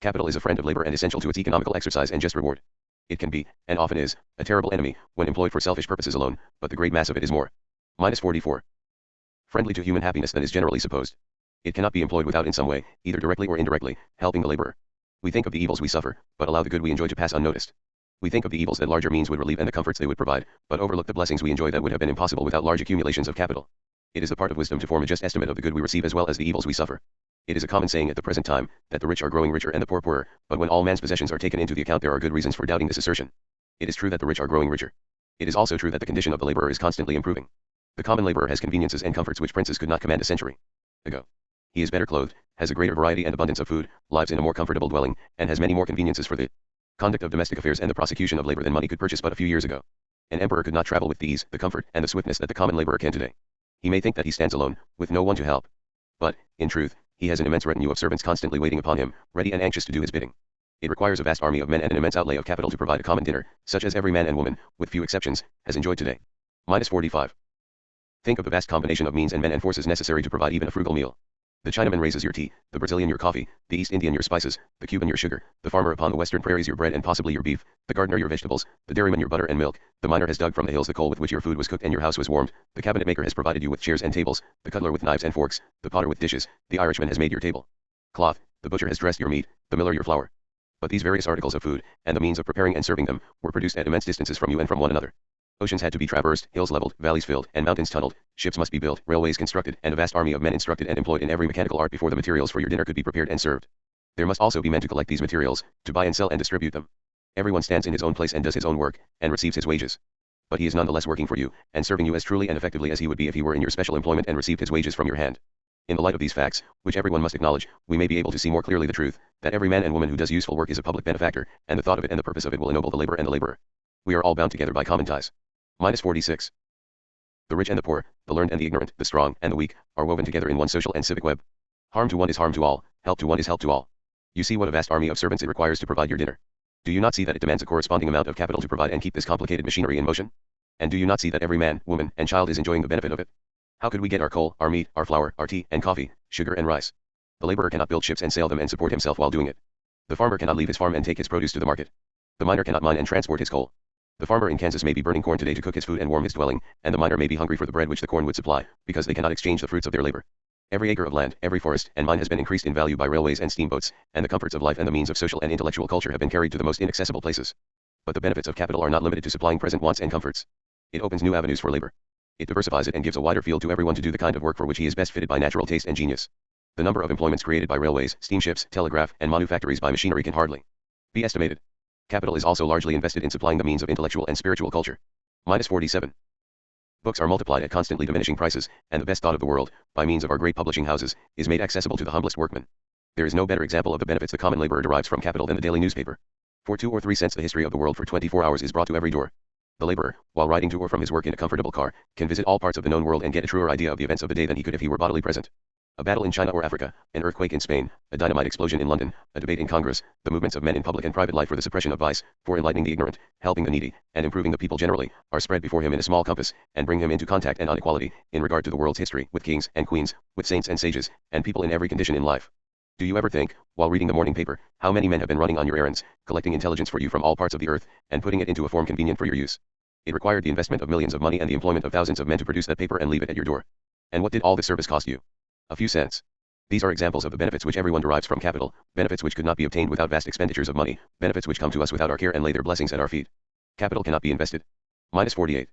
Capital is a friend of labor and essential to its economical exercise and just reward. It can be, and often is, a terrible enemy, when employed for selfish purposes alone, but the great mass of it is more. -44. Friendly to human happiness than is generally supposed. It cannot be employed without in some way, either directly or indirectly, helping the laborer. We think of the evils we suffer, but allow the good we enjoy to pass unnoticed. We think of the evils that larger means would relieve and the comforts they would provide, but overlook the blessings we enjoy that would have been impossible without large accumulations of capital. It is the part of wisdom to form a just estimate of the good we receive as well as the evils we suffer. It is a common saying at the present time, that the rich are growing richer and the poor poorer, but when all man's possessions are taken into the account there are good reasons for doubting this assertion. It is true that the rich are growing richer. It is also true that the condition of the laborer is constantly improving. The common laborer has conveniences and comforts which princes could not command a century ago. He is better clothed, has a greater variety and abundance of food, lives in a more comfortable dwelling, and has many more conveniences for the conduct of domestic affairs and the prosecution of labor than money could purchase but a few years ago. An emperor could not travel with the ease, the comfort, and the swiftness that the common laborer can today. He may think that he stands alone, with no one to help. But, in truth, he has an immense retinue of servants constantly waiting upon him, ready and anxious to do his bidding. It requires a vast army of men and an immense outlay of capital to provide a common dinner, such as every man and woman, with few exceptions, has enjoyed today. -45. Think of the vast combination of means and men and forces necessary to provide even a frugal meal. The Chinaman raises your tea, the Brazilian your coffee, the East Indian your spices, the Cuban your sugar, the farmer upon the western prairies your bread and possibly your beef, the gardener your vegetables, the dairyman your butter and milk, the miner has dug from the hills the coal with which your food was cooked and your house was warmed, the cabinet maker has provided you with chairs and tables, the cutler with knives and forks, the potter with dishes, the Irishman has made your table cloth, the butcher has dressed your meat, the miller your flour. But these various articles of food, and the means of preparing and serving them, were produced at immense distances from you and from one another. Oceans had to be traversed, hills leveled, valleys filled, and mountains tunneled, ships must be built, railways constructed, and a vast army of men instructed and employed in every mechanical art before the materials for your dinner could be prepared and served. There must also be men to collect these materials, to buy and sell and distribute them. Everyone stands in his own place and does his own work, and receives his wages. But he is none the less working for you, and serving you as truly and effectively as he would be if he were in your special employment and received his wages from your hand. In the light of these facts, which everyone must acknowledge, we may be able to see more clearly the truth, that every man and woman who does useful work is a public benefactor, and the thought of it and the purpose of it will ennoble the labor and the laborer. We are all bound together by common ties. -46. The rich and the poor, the learned and the ignorant, the strong and the weak, are woven together in one social and civic web. Harm to one is harm to all, help to one is help to all. You see what a vast army of servants it requires to provide your dinner. Do you not see that it demands a corresponding amount of capital to provide and keep this complicated machinery in motion? And do you not see that every man, woman, and child is enjoying the benefit of it? How could we get our coal, our meat, our flour, our tea, and coffee, sugar and rice? The laborer cannot build ships and sail them and support himself while doing it. The farmer cannot leave his farm and take his produce to the market. The miner cannot mine and transport his coal. The farmer in Kansas may be burning corn today to cook his food and warm his dwelling, and the miner may be hungry for the bread which the corn would supply, because they cannot exchange the fruits of their labor. Every acre of land, every forest, and mine has been increased in value by railways and steamboats, and the comforts of life and the means of social and intellectual culture have been carried to the most inaccessible places. But the benefits of capital are not limited to supplying present wants and comforts. It opens new avenues for labor. It diversifies it and gives a wider field to everyone to do the kind of work for which he is best fitted by natural taste and genius. The number of employments created by railways, steamships, telegraph, and manufactories by machinery can hardly be estimated. Capital is also largely invested in supplying the means of intellectual and spiritual culture. Minus 47. Books are multiplied at constantly diminishing prices, and the best thought of the world, by means of our great publishing houses, is made accessible to the humblest workman. There is no better example of the benefits the common laborer derives from capital than the daily newspaper. For 2 or 3 cents the history of the world for 24 hours is brought to every door. The laborer, while riding to or from his work in a comfortable car, can visit all parts of the known world and get a truer idea of the events of the day than he could if he were bodily present. A battle in China or Africa, an earthquake in Spain, a dynamite explosion in London, a debate in Congress, the movements of men in public and private life for the suppression of vice, for enlightening the ignorant, helping the needy, and improving the people generally, are spread before him in a small compass, and bring him into contact and on equality, in regard to the world's history, with kings and queens, with saints and sages, and people in every condition in life. Do you ever think, while reading the morning paper, how many men have been running on your errands, collecting intelligence for you from all parts of the earth, and putting it into a form convenient for your use? It required the investment of millions of money and the employment of thousands of men to produce that paper and leave it at your door. And what did all this service cost you? A few cents. These are examples of the benefits which everyone derives from capital, benefits which could not be obtained without vast expenditures of money, benefits which come to us without our care and lay their blessings at our feet. Capital cannot be invested. Minus 48.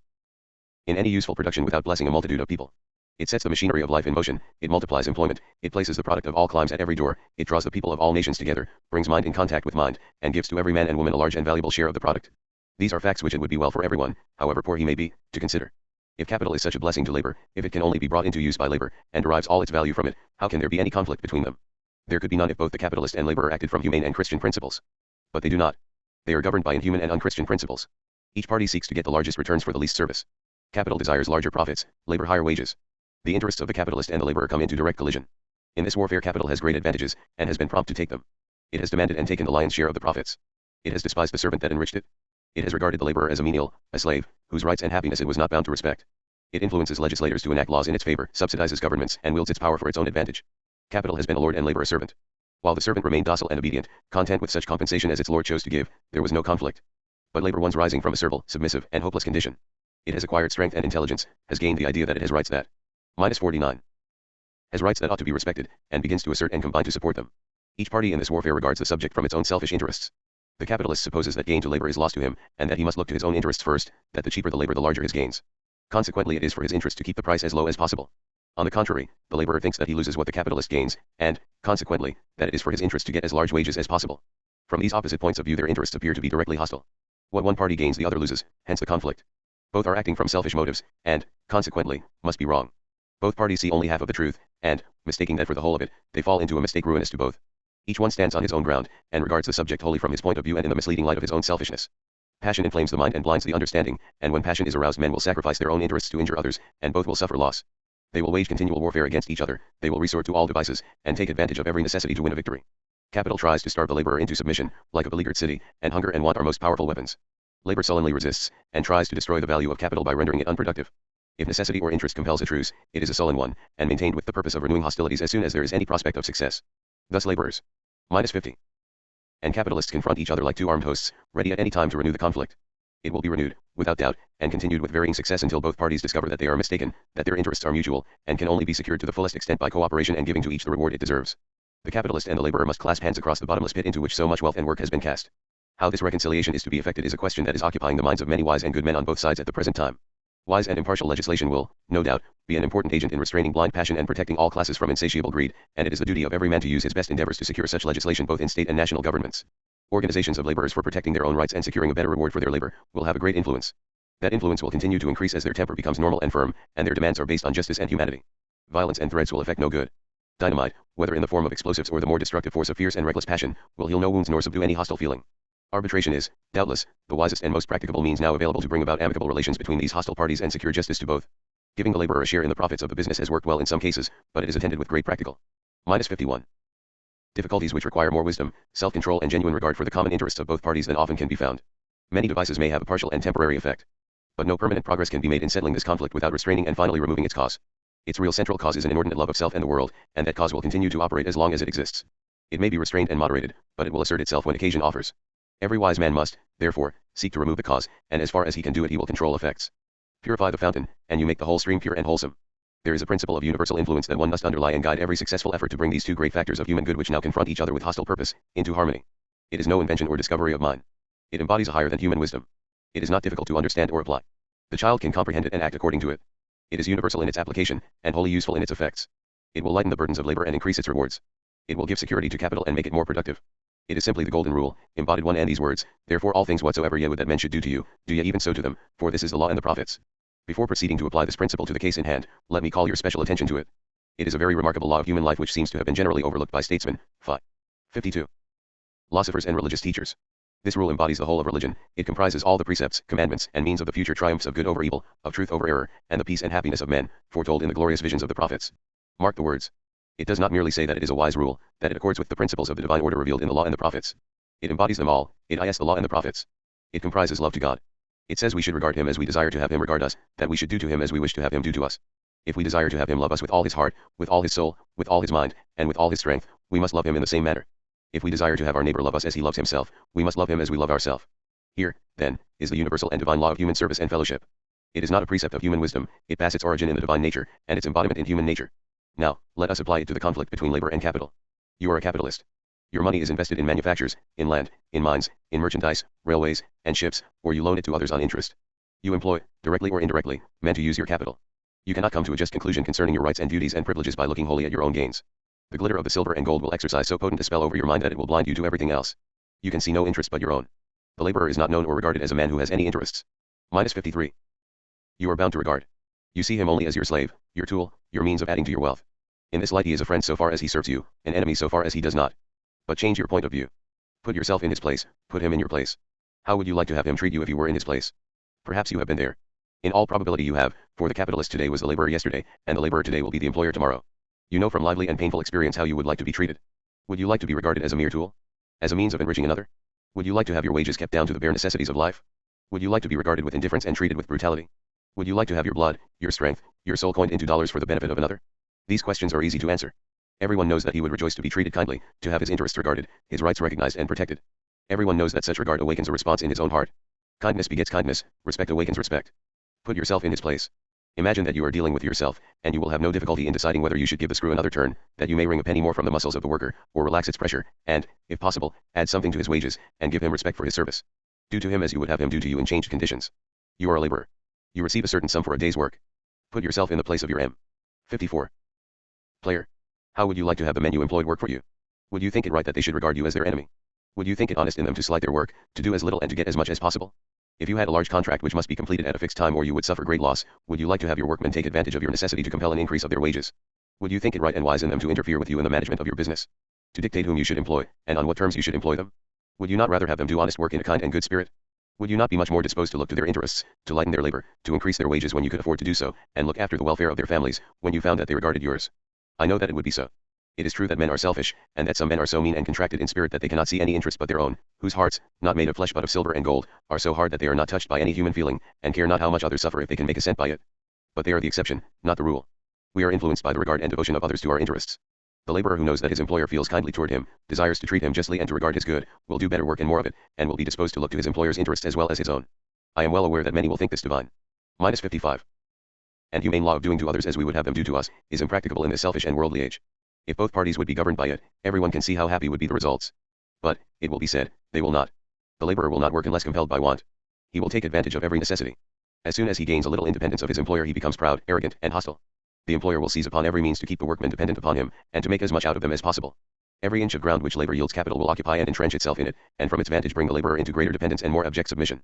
In any useful production without blessing a multitude of people. It sets the machinery of life in motion, it multiplies employment, it places the product of all climes at every door, it draws the people of all nations together, brings mind in contact with mind, and gives to every man and woman a large and valuable share of the product. These are facts which it would be well for everyone, however poor he may be, to consider. If capital is such a blessing to labor, if it can only be brought into use by labor, and derives all its value from it, how can there be any conflict between them? There could be none if both the capitalist and laborer acted from humane and Christian principles. But they do not. They are governed by inhuman and unchristian principles. Each party seeks to get the largest returns for the least service. Capital desires larger profits, labor higher wages. The interests of the capitalist and the laborer come into direct collision. In this warfare capital has great advantages, and has been prompt to take them. It has demanded and taken the lion's share of the profits. It has despised the servant that enriched it. It has regarded the laborer as a menial, a slave, whose rights and happiness it was not bound to respect. It influences legislators to enact laws in its favor, subsidizes governments, and wields its power for its own advantage. Capital has been a lord and labor a servant. While the servant remained docile and obedient, content with such compensation as its lord chose to give, there was no conflict. But labor once rising from a servile, submissive, and hopeless condition. It has acquired strength and intelligence, has gained the idea that it has rights that. Minus 49. Has rights that ought to be respected, and begins to assert and combine to support them. Each party in this warfare regards the subject from its own selfish interests. The capitalist supposes that gain to labor is lost to him, and that he must look to his own interests first, that the cheaper the labor the larger his gains. Consequently it is for his interest to keep the price as low as possible. On the contrary, the laborer thinks that he loses what the capitalist gains, and, consequently, that it is for his interest to get as large wages as possible. From these opposite points of view their interests appear to be directly hostile. What one party gains the other loses, hence the conflict. Both are acting from selfish motives, and, consequently, must be wrong. Both parties see only half of the truth, and, mistaking that for the whole of it, they fall into a mistake ruinous to both. Each one stands on his own ground, and regards the subject wholly from his point of view and in the misleading light of his own selfishness. Passion inflames the mind and blinds the understanding, and when passion is aroused men will sacrifice their own interests to injure others, and both will suffer loss. They will wage continual warfare against each other, they will resort to all devices, and take advantage of every necessity to win a victory. Capital tries to starve the laborer into submission, like a beleaguered city, and hunger and want are most powerful weapons. Labor sullenly resists, and tries to destroy the value of capital by rendering it unproductive. If necessity or interest compels a truce, it is a sullen one, and maintained with the purpose of renewing hostilities as soon as there is any prospect of success. Thus laborers. Minus 50. And capitalists confront each other like two armed hosts, ready at any time to renew the conflict. It will be renewed, without doubt, and continued with varying success until both parties discover that they are mistaken, that their interests are mutual, and can only be secured to the fullest extent by cooperation and giving to each the reward it deserves. The capitalist and the laborer must clasp hands across the bottomless pit into which so much wealth and work has been cast. How this reconciliation is to be effected is a question that is occupying the minds of many wise and good men on both sides at the present time. Wise and impartial legislation will, no doubt, be an important agent in restraining blind passion and protecting all classes from insatiable greed, and it is the duty of every man to use his best endeavors to secure such legislation both in state and national governments. Organizations of laborers for protecting their own rights and securing a better reward for their labor will have a great influence. That influence will continue to increase as their temper becomes normal and firm, and their demands are based on justice and humanity. Violence and threats will effect no good. Dynamite, whether in the form of explosives or the more destructive force of fierce and reckless passion, will heal no wounds nor subdue any hostile feeling. Arbitration is, doubtless, the wisest and most practicable means now available to bring about amicable relations between these hostile parties and secure justice to both. Giving the laborer a share in the profits of the business has worked well in some cases, but it is attended with great practical. Minus 51. Difficulties which require more wisdom, self-control and genuine regard for the common interests of both parties than often can be found. Many devices may have a partial and temporary effect. But no permanent progress can be made in settling this conflict without restraining and finally removing its cause. Its real central cause is an inordinate love of self and the world, and that cause will continue to operate as long as it exists. It may be restrained and moderated, but it will assert itself when occasion offers. Every wise man must, therefore, seek to remove the cause, and as far as he can do it he will control effects. Purify the fountain, and you make the whole stream pure and wholesome. There is a principle of universal influence that one must underlie and guide every successful effort to bring these two great factors of human good which now confront each other with hostile purpose, into harmony. It is no invention or discovery of mine. It embodies a higher than human wisdom. It is not difficult to understand or apply. The child can comprehend it and act according to it. It is universal in its application, and wholly useful in its effects. It will lighten the burdens of labor and increase its rewards. It will give security to capital and make it more productive. It is simply the golden rule, embodied one and these words, therefore all things whatsoever ye would that men should do to you, do ye even so to them, for this is the law and the prophets. Before proceeding to apply this principle to the case in hand, let me call your special attention to it. It is a very remarkable law of human life which seems to have been generally overlooked by statesmen. 52. Philosophers and religious teachers. This rule embodies the whole of religion. It comprises all the precepts, commandments, and means of the future triumphs of good over evil, of truth over error, and the peace and happiness of men, foretold in the glorious visions of the prophets. Mark the words. It does not merely say that it is a wise rule, that it accords with the principles of the divine order revealed in the law and the prophets. It embodies them all. It is the law and the prophets. It comprises love to God. It says we should regard him as we desire to have him regard us, that we should do to him as we wish to have him do to us. If we desire to have him love us with all his heart, with all his soul, with all his mind, and with all his strength, we must love him in the same manner. If we desire to have our neighbor love us as he loves himself, we must love him as we love ourselves. Here, then, is the universal and divine law of human service and fellowship. It is not a precept of human wisdom, it has its origin in the divine nature, and its embodiment in human nature. Now, let us apply it to the conflict between labor and capital. You are a capitalist. Your money is invested in manufactures, in land, in mines, in merchandise, railways, and ships, or you loan it to others on interest. You employ, directly or indirectly, men to use your capital. You cannot come to a just conclusion concerning your rights and duties and privileges by looking wholly at your own gains. The glitter of the silver and gold will exercise so potent a spell over your mind that it will blind you to everything else. You can see no interest but your own. The laborer is not known or regarded as a man who has any interests. -53. You are bound to regard. You see him only as your slave, your tool, your means of adding to your wealth. In this light he is a friend so far as he serves you, an enemy so far as he does not. But change your point of view. Put yourself in his place, put him in your place. How would you like to have him treat you if you were in his place? Perhaps you have been there. In all probability you have, for the capitalist today was the laborer yesterday, and the laborer today will be the employer tomorrow. You know from lively and painful experience how you would like to be treated. Would you like to be regarded as a mere tool? As a means of enriching another? Would you like to have your wages kept down to the bare necessities of life? Would you like to be regarded with indifference and treated with brutality? Would you like to have your blood, your strength, your soul coined into dollars for the benefit of another? These questions are easy to answer. Everyone knows that he would rejoice to be treated kindly, to have his interests regarded, his rights recognized and protected. Everyone knows that such regard awakens a response in his own heart. Kindness begets kindness, respect awakens respect. Put yourself in his place. Imagine that you are dealing with yourself, and you will have no difficulty in deciding whether you should give the screw another turn, that you may wring a penny more from the muscles of the worker, or relax its pressure, and, if possible, add something to his wages, and give him respect for his service. Do to him as you would have him do to you in changed conditions. You are a laborer. You receive a certain sum for a day's work. Put yourself in the place of your M54 player. How would you like to have the men you employed work for you? Would you think it right that they should regard you as their enemy? Would you think it honest in them to slight their work, to do as little and to get as much as possible? If you had a large contract which must be completed at a fixed time or you would suffer great loss, would you like to have your workmen take advantage of your necessity to compel an increase of their wages? Would you think it right and wise in them to interfere with you in the management of your business? To dictate whom you should employ, and on what terms you should employ them? Would you not rather have them do honest work in a kind and good spirit? Would you not be much more disposed to look to their interests, to lighten their labor, to increase their wages when you could afford to do so, and look after the welfare of their families, when you found that they regarded yours? I know that it would be so. It is true that men are selfish, and that some men are so mean and contracted in spirit that they cannot see any interest but their own, whose hearts, not made of flesh but of silver and gold, are so hard that they are not touched by any human feeling, and care not how much others suffer if they can make a cent by it. But they are the exception, not the rule. We are influenced by the regard and devotion of others to our interests. The laborer who knows that his employer feels kindly toward him, desires to treat him justly and to regard his good, will do better work and more of it, and will be disposed to look to his employer's interest as well as his own. I am well aware that many will think this divine. -55. And humane law of doing to others as we would have them do to us, is impracticable in this selfish and worldly age. If both parties would be governed by it, everyone can see how happy would be the results. But, it will be said, they will not. The laborer will not work unless compelled by want. He will take advantage of every necessity. As soon as he gains a little independence of his employer he becomes proud, arrogant, and hostile. The employer will seize upon every means to keep the workmen dependent upon him, and to make as much out of them as possible. Every inch of ground which labor yields capital will occupy and entrench itself in it, and from its vantage bring the laborer into greater dependence and more abject submission.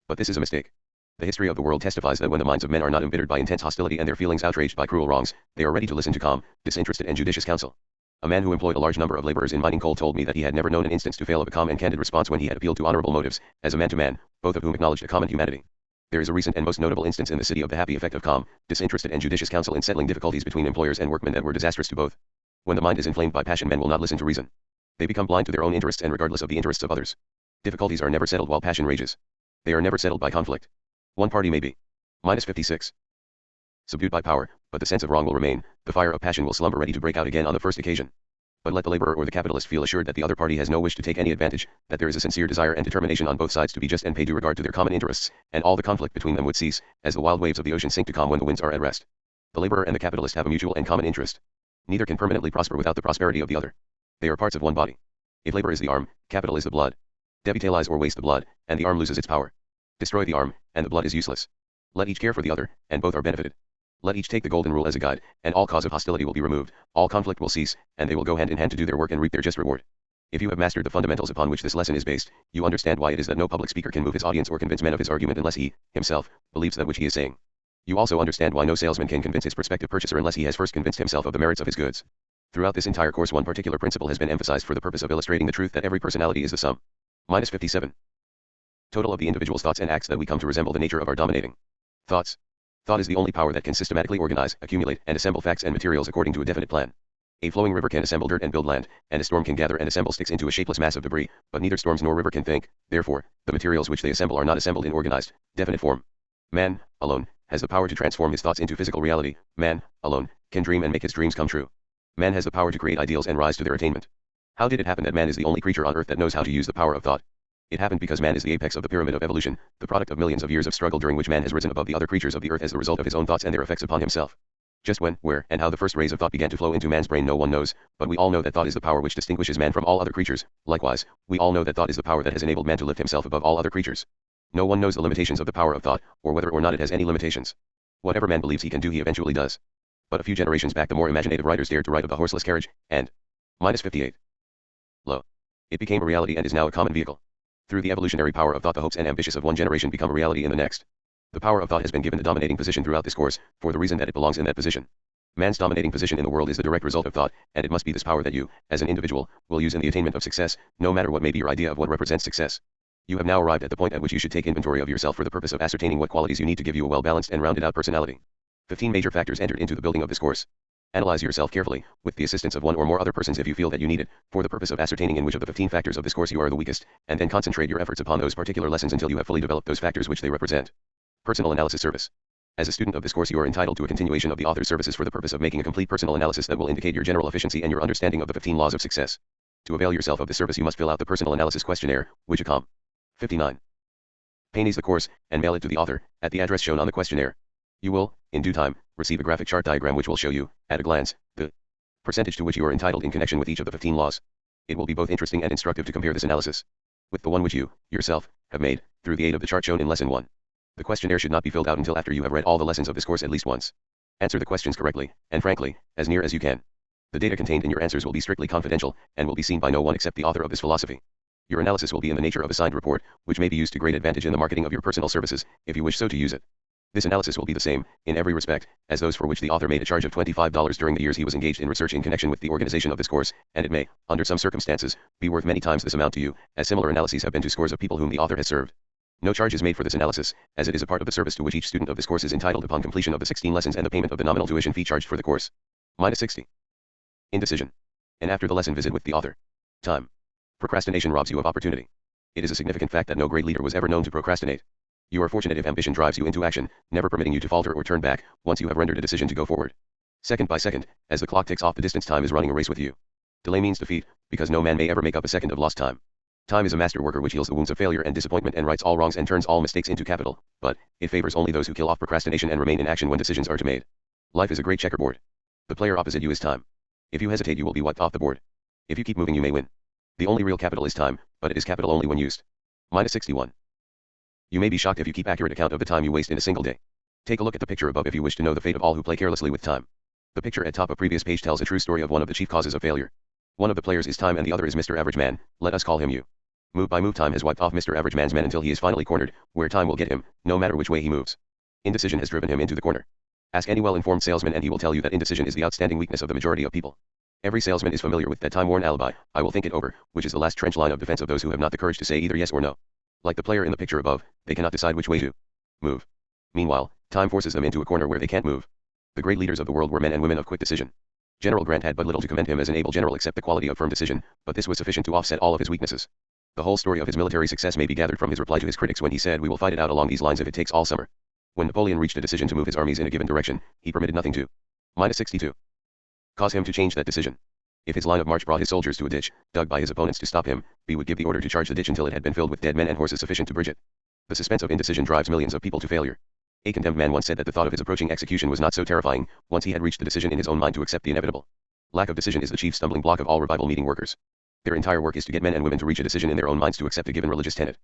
But this is a mistake. The history of the world testifies that when the minds of men are not embittered by intense hostility and their feelings outraged by cruel wrongs, they are ready to listen to calm, disinterested and judicious counsel. A man who employed a large number of laborers in mining coal told me that he had never known an instance to fail of a calm and candid response when he had appealed to honorable motives, as a man to man, both of whom acknowledged a common humanity. There is a recent and most notable instance in the city of the happy effect of calm, disinterested and judicious counsel in settling difficulties between employers and workmen that were disastrous to both. When the mind is inflamed by passion men will not listen to reason. They become blind to their own interests and regardless of the interests of others. Difficulties are never settled while passion rages. They are never settled by conflict. One party may be -56. Subdued by power, but the sense of wrong will remain, the fire of passion will slumber ready to break out again on the first occasion. But let the laborer or the capitalist feel assured that the other party has no wish to take any advantage, that there is a sincere desire and determination on both sides to be just and pay due regard to their common interests, and all the conflict between them would cease, as the wild waves of the ocean sink to calm when the winds are at rest. The laborer and the capitalist have a mutual and common interest. Neither can permanently prosper without the prosperity of the other. They are parts of one body. If labor is the arm, capital is the blood. Devitalize or waste the blood, and the arm loses its power. Destroy the arm, and the blood is useless. Let each care for the other, and both are benefited. Let each take the golden rule as a guide, and all cause of hostility will be removed, all conflict will cease, and they will go hand in hand to do their work and reap their just reward. If you have mastered the fundamentals upon which this lesson is based, you understand why it is that no public speaker can move his audience or convince men of his argument unless he, himself, believes that which he is saying. You also understand why no salesman can convince his prospective purchaser unless he has first convinced himself of the merits of his goods. Throughout this entire course, one particular principle has been emphasized for the purpose of illustrating the truth that every personality is the sum. Minus 57. Total of the individual's thoughts and acts that we come to resemble the nature of our dominating thoughts. Thought is the only power that can systematically organize, accumulate, and assemble facts and materials according to a definite plan. A flowing river can assemble dirt and build land, and a storm can gather and assemble sticks into a shapeless mass of debris, but neither storms nor river can think, therefore, the materials which they assemble are not assembled in organized, definite form. Man, alone, has the power to transform his thoughts into physical reality. Man, alone, can dream and make his dreams come true. Man has the power to create ideals and rise to their attainment. How did it happen that man is the only creature on earth that knows how to use the power of thought? It happened because man is the apex of the pyramid of evolution, the product of millions of years of struggle during which man has risen above the other creatures of the earth as the result of his own thoughts and their effects upon himself. Just when, where, and how the first rays of thought began to flow into man's brain no one knows, but we all know that thought is the power which distinguishes man from all other creatures. Likewise, we all know that thought is the power that has enabled man to lift himself above all other creatures. No one knows the limitations of the power of thought, or whether or not it has any limitations. Whatever man believes he can do, he eventually does. But a few generations back, the more imaginative writers dared to write of the horseless carriage, and minus 58. Lo. It became a reality and is now a common vehicle. Through the evolutionary power of thought, the hopes and ambitions of one generation become a reality in the next. The power of thought has been given the dominating position throughout this course, for the reason that it belongs in that position. Man's dominating position in the world is the direct result of thought, and it must be this power that you, as an individual, will use in the attainment of success, no matter what may be your idea of what represents success. You have now arrived at the point at which you should take inventory of yourself for the purpose of ascertaining what qualities you need to give you a well-balanced and rounded-out personality. 15 major factors entered into the building of this course. Analyze yourself carefully, with the assistance of one or more other persons if you feel that you need it, for the purpose of ascertaining in which of the 15 factors of this course you are the weakest, and then concentrate your efforts upon those particular lessons until you have fully developed those factors which they represent. Personal analysis service. As a student of this course, you are entitled to a continuation of the author's services for the purpose of making a complete personal analysis that will indicate your general efficiency and your understanding of the 15 laws of success. To avail yourself of this service, you must fill out the personal analysis questionnaire, which accom. 59. Painies the course, and mail it to the author, at the address shown on the questionnaire. You will, in due time, receive a graphic chart diagram which will show you, at a glance, the percentage to which you are entitled in connection with each of the 15 laws. It will be both interesting and instructive to compare this analysis with the one which you, yourself, have made, through the aid of the chart shown in Lesson 1. The questionnaire should not be filled out until after you have read all the lessons of this course at least once. Answer the questions correctly, and frankly, as near as you can. The data contained in your answers will be strictly confidential, and will be seen by no one except the author of this philosophy. Your analysis will be in the nature of a signed report, which may be used to great advantage in the marketing of your personal services, if you wish so to use it. This analysis will be the same, in every respect, as those for which the author made a charge of $25 during the years he was engaged in research in connection with the organization of this course, and it may, under some circumstances, be worth many times this amount to you, as similar analyses have been to scores of people whom the author has served. No charge is made for this analysis, as it is a part of the service to which each student of this course is entitled upon completion of the 16 lessons and the payment of the nominal tuition fee charged for the course. Minus 60. Indecision. And after the lesson, visit with the author. Time. Procrastination robs you of opportunity. It is a significant fact that no great leader was ever known to procrastinate. You are fortunate if ambition drives you into action, never permitting you to falter or turn back, once you have rendered a decision to go forward. Second by second, as the clock ticks off the distance, time is running a race with you. Delay means defeat, because no man may ever make up a second of lost time. Time is a master worker which heals the wounds of failure and disappointment and rights all wrongs and turns all mistakes into capital, but it favors only those who kill off procrastination and remain in action when decisions are to be made. Life is a great checkerboard. The player opposite you is time. If you hesitate, you will be wiped off the board. If you keep moving, you may win. The only real capital is time, but it is capital only when used. Minus 61. You may be shocked if you keep accurate account of the time you waste in a single day. Take a look at the picture above if you wish to know the fate of all who play carelessly with time. The picture at top of previous page tells a true story of one of the chief causes of failure. One of the players is time and the other is Mr. Average Man, let us call him you. Move by move, time has wiped off Mr. Average Man's men until he is finally cornered, where time will get him, no matter which way he moves. Indecision has driven him into the corner. Ask any well-informed salesman and he will tell you that indecision is the outstanding weakness of the majority of people. Every salesman is familiar with that time-worn alibi, I will think it over, which is the last trench line of defense of those who have not the courage to say either yes or no. Like the player in the picture above, they cannot decide which way to move. Meanwhile, time forces them into a corner where they can't move. The great leaders of the world were men and women of quick decision. General Grant had but little to commend him as an able general except the quality of firm decision, but this was sufficient to offset all of his weaknesses. The whole story of his military success may be gathered from his reply to his critics when he said, "We will fight it out along these lines if it takes all summer." When Napoleon reached a decision to move his armies in a given direction, he permitted nothing to minus 62. Cause him to change that decision. If his line of march brought his soldiers to a ditch, dug by his opponents to stop him, B would give the order to charge the ditch until it had been filled with dead men and horses sufficient to bridge it. The suspense of indecision drives millions of people to failure. A condemned man once said that the thought of his approaching execution was not so terrifying, once he had reached the decision in his own mind to accept the inevitable. Lack of decision is the chief stumbling block of all revival meeting workers. Their entire work is to get men and women to reach a decision in their own minds to accept a given religious tenet.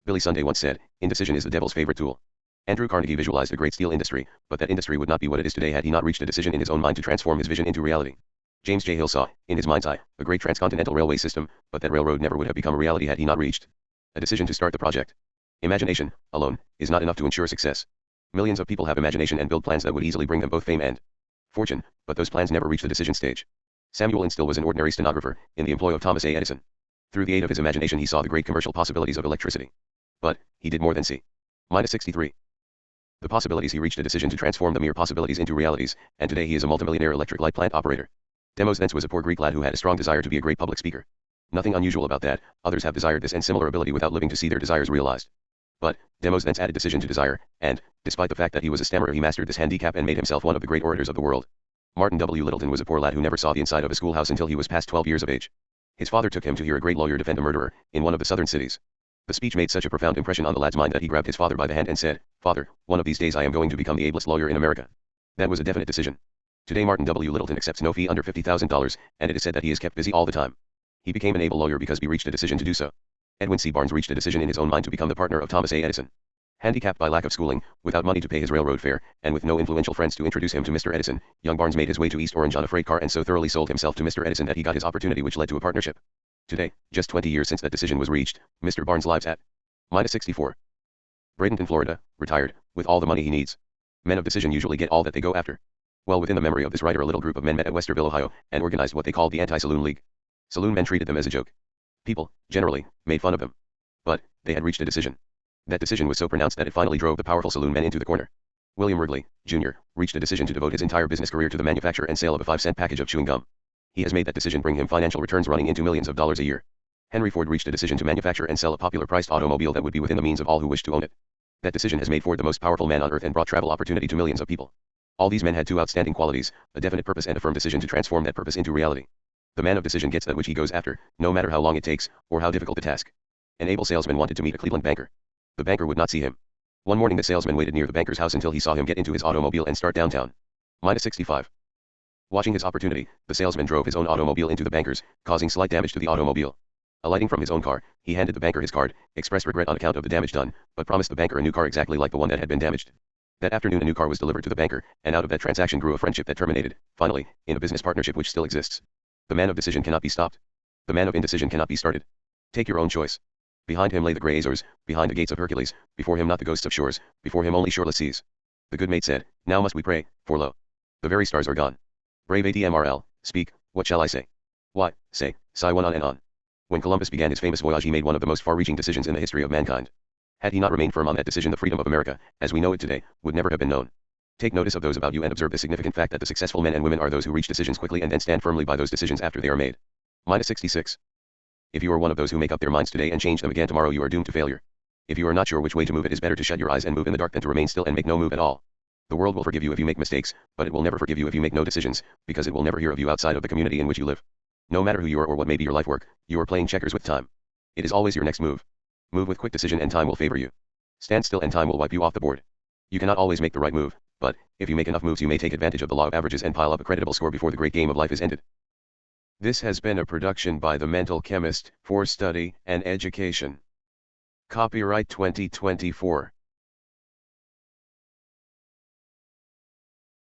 Billy Sunday once said, indecision is the devil's favorite tool. Andrew Carnegie visualized a great steel industry, but that industry would not be what it is today had he not reached a decision in his own mind to transform his vision into reality. James J. Hill saw, in his mind's eye, a great transcontinental railway system, but that railroad never would have become a reality had he not reached a decision to start the project. Imagination, alone, is not enough to ensure success. Millions of people have imagination and build plans that would easily bring them both fame and fortune, but those plans never reach the decision stage. Samuel Instill was an ordinary stenographer, in the employ of Thomas A. Edison. Through the aid of his imagination he saw the great commercial possibilities of electricity. But, he did more than see. -63. The possibilities he reached a decision to transform the mere possibilities into realities, and today he is a multimillionaire electric light plant operator. Demosthenes was a poor Greek lad who had a strong desire to be a great public speaker. Nothing unusual about that, others have desired this and similar ability without living to see their desires realized. But, Demosthenes added decision to desire, and, despite the fact that he was a stammerer he mastered this handicap and made himself one of the great orators of the world. Martin W. Littleton was a poor lad who never saw the inside of a schoolhouse until he was past 12 years of age. His father took him to hear a great lawyer defend a murderer, in one of the southern cities. The speech made such a profound impression on the lad's mind that he grabbed his father by the hand and said, "Father, one of these days I am going to become the ablest lawyer in America." That was a definite decision. Today Martin W. Littleton accepts no fee under $50,000, and it is said that he is kept busy all the time. He became an able lawyer because he reached a decision to do so. Edwin C. Barnes reached a decision in his own mind to become the partner of Thomas A. Edison. Handicapped by lack of schooling, without money to pay his railroad fare, and with no influential friends to introduce him to Mr. Edison, young Barnes made his way to East Orange on a freight car and so thoroughly sold himself to Mr. Edison that he got his opportunity which led to a partnership. Today, just 20 years since that decision was reached, Mr. Barnes lives at -64. Bradenton, Florida, retired, with all the money he needs. Men of decision usually get all that they go after. Well within the memory of this writer a little group of men met at Westerville, Ohio, and organized what they called the Anti-Saloon League. Saloon men treated them as a joke. People, generally, made fun of them. But, they had reached a decision. That decision was so pronounced that it finally drove the powerful saloon men into the corner. William Wrigley, Jr., reached a decision to devote his entire business career to the manufacture and sale of a 5-cent package of chewing gum. He has made that decision bring him financial returns running into millions of dollars a year. Henry Ford reached a decision to manufacture and sell a popular-priced automobile that would be within the means of all who wish to own it. That decision has made Ford the most powerful man on earth and brought travel opportunity to millions of people. All these men had two outstanding qualities, a definite purpose and a firm decision to transform that purpose into reality. The man of decision gets that which he goes after, no matter how long it takes, or how difficult the task. An able salesman wanted to meet a Cleveland banker. The banker would not see him. One morning the salesman waited near the banker's house until he saw him get into his automobile and start downtown. -65. Watching his opportunity, the salesman drove his own automobile into the banker's, causing slight damage to the automobile. Alighting from his own car, he handed the banker his card, expressed regret on account of the damage done, but promised the banker a new car exactly like the one that had been damaged. That afternoon a new car was delivered to the banker, and out of that transaction grew a friendship that terminated, finally, in a business partnership which still exists. The man of decision cannot be stopped. The man of indecision cannot be started. Take your own choice. Behind him lay the grey Azores, behind the gates of Hercules, before him not the ghosts of shores, before him only shoreless seas. The good mate said, "Now must we pray, for lo, the very stars are gone." Brave ATMRL, speak, what shall I say? Why, say, sigh one on and on. When Columbus began his famous voyage he made one of the most far-reaching decisions in the history of mankind. Had he not remained firm on that decision the freedom of America, as we know it today, would never have been known. Take notice of those about you and observe the significant fact that the successful men and women are those who reach decisions quickly and then stand firmly by those decisions after they are made. -66. If you are one of those who make up their minds today and change them again tomorrow you are doomed to failure. If you are not sure which way to move it is better to shut your eyes and move in the dark than to remain still and make no move at all. The world will forgive you if you make mistakes, but it will never forgive you if you make no decisions, because it will never hear of you outside of the community in which you live. No matter who you are or what may be your life work, you are playing checkers with time. It is always your next move. Move with quick decision and time will favor you. Stand still and time will wipe you off the board. You cannot always make the right move, but, if you make enough moves you may take advantage of the law of averages and pile up a creditable score before the great game of life is ended. This has been a production by the Mental Chemist, for study and education. Copyright 2024.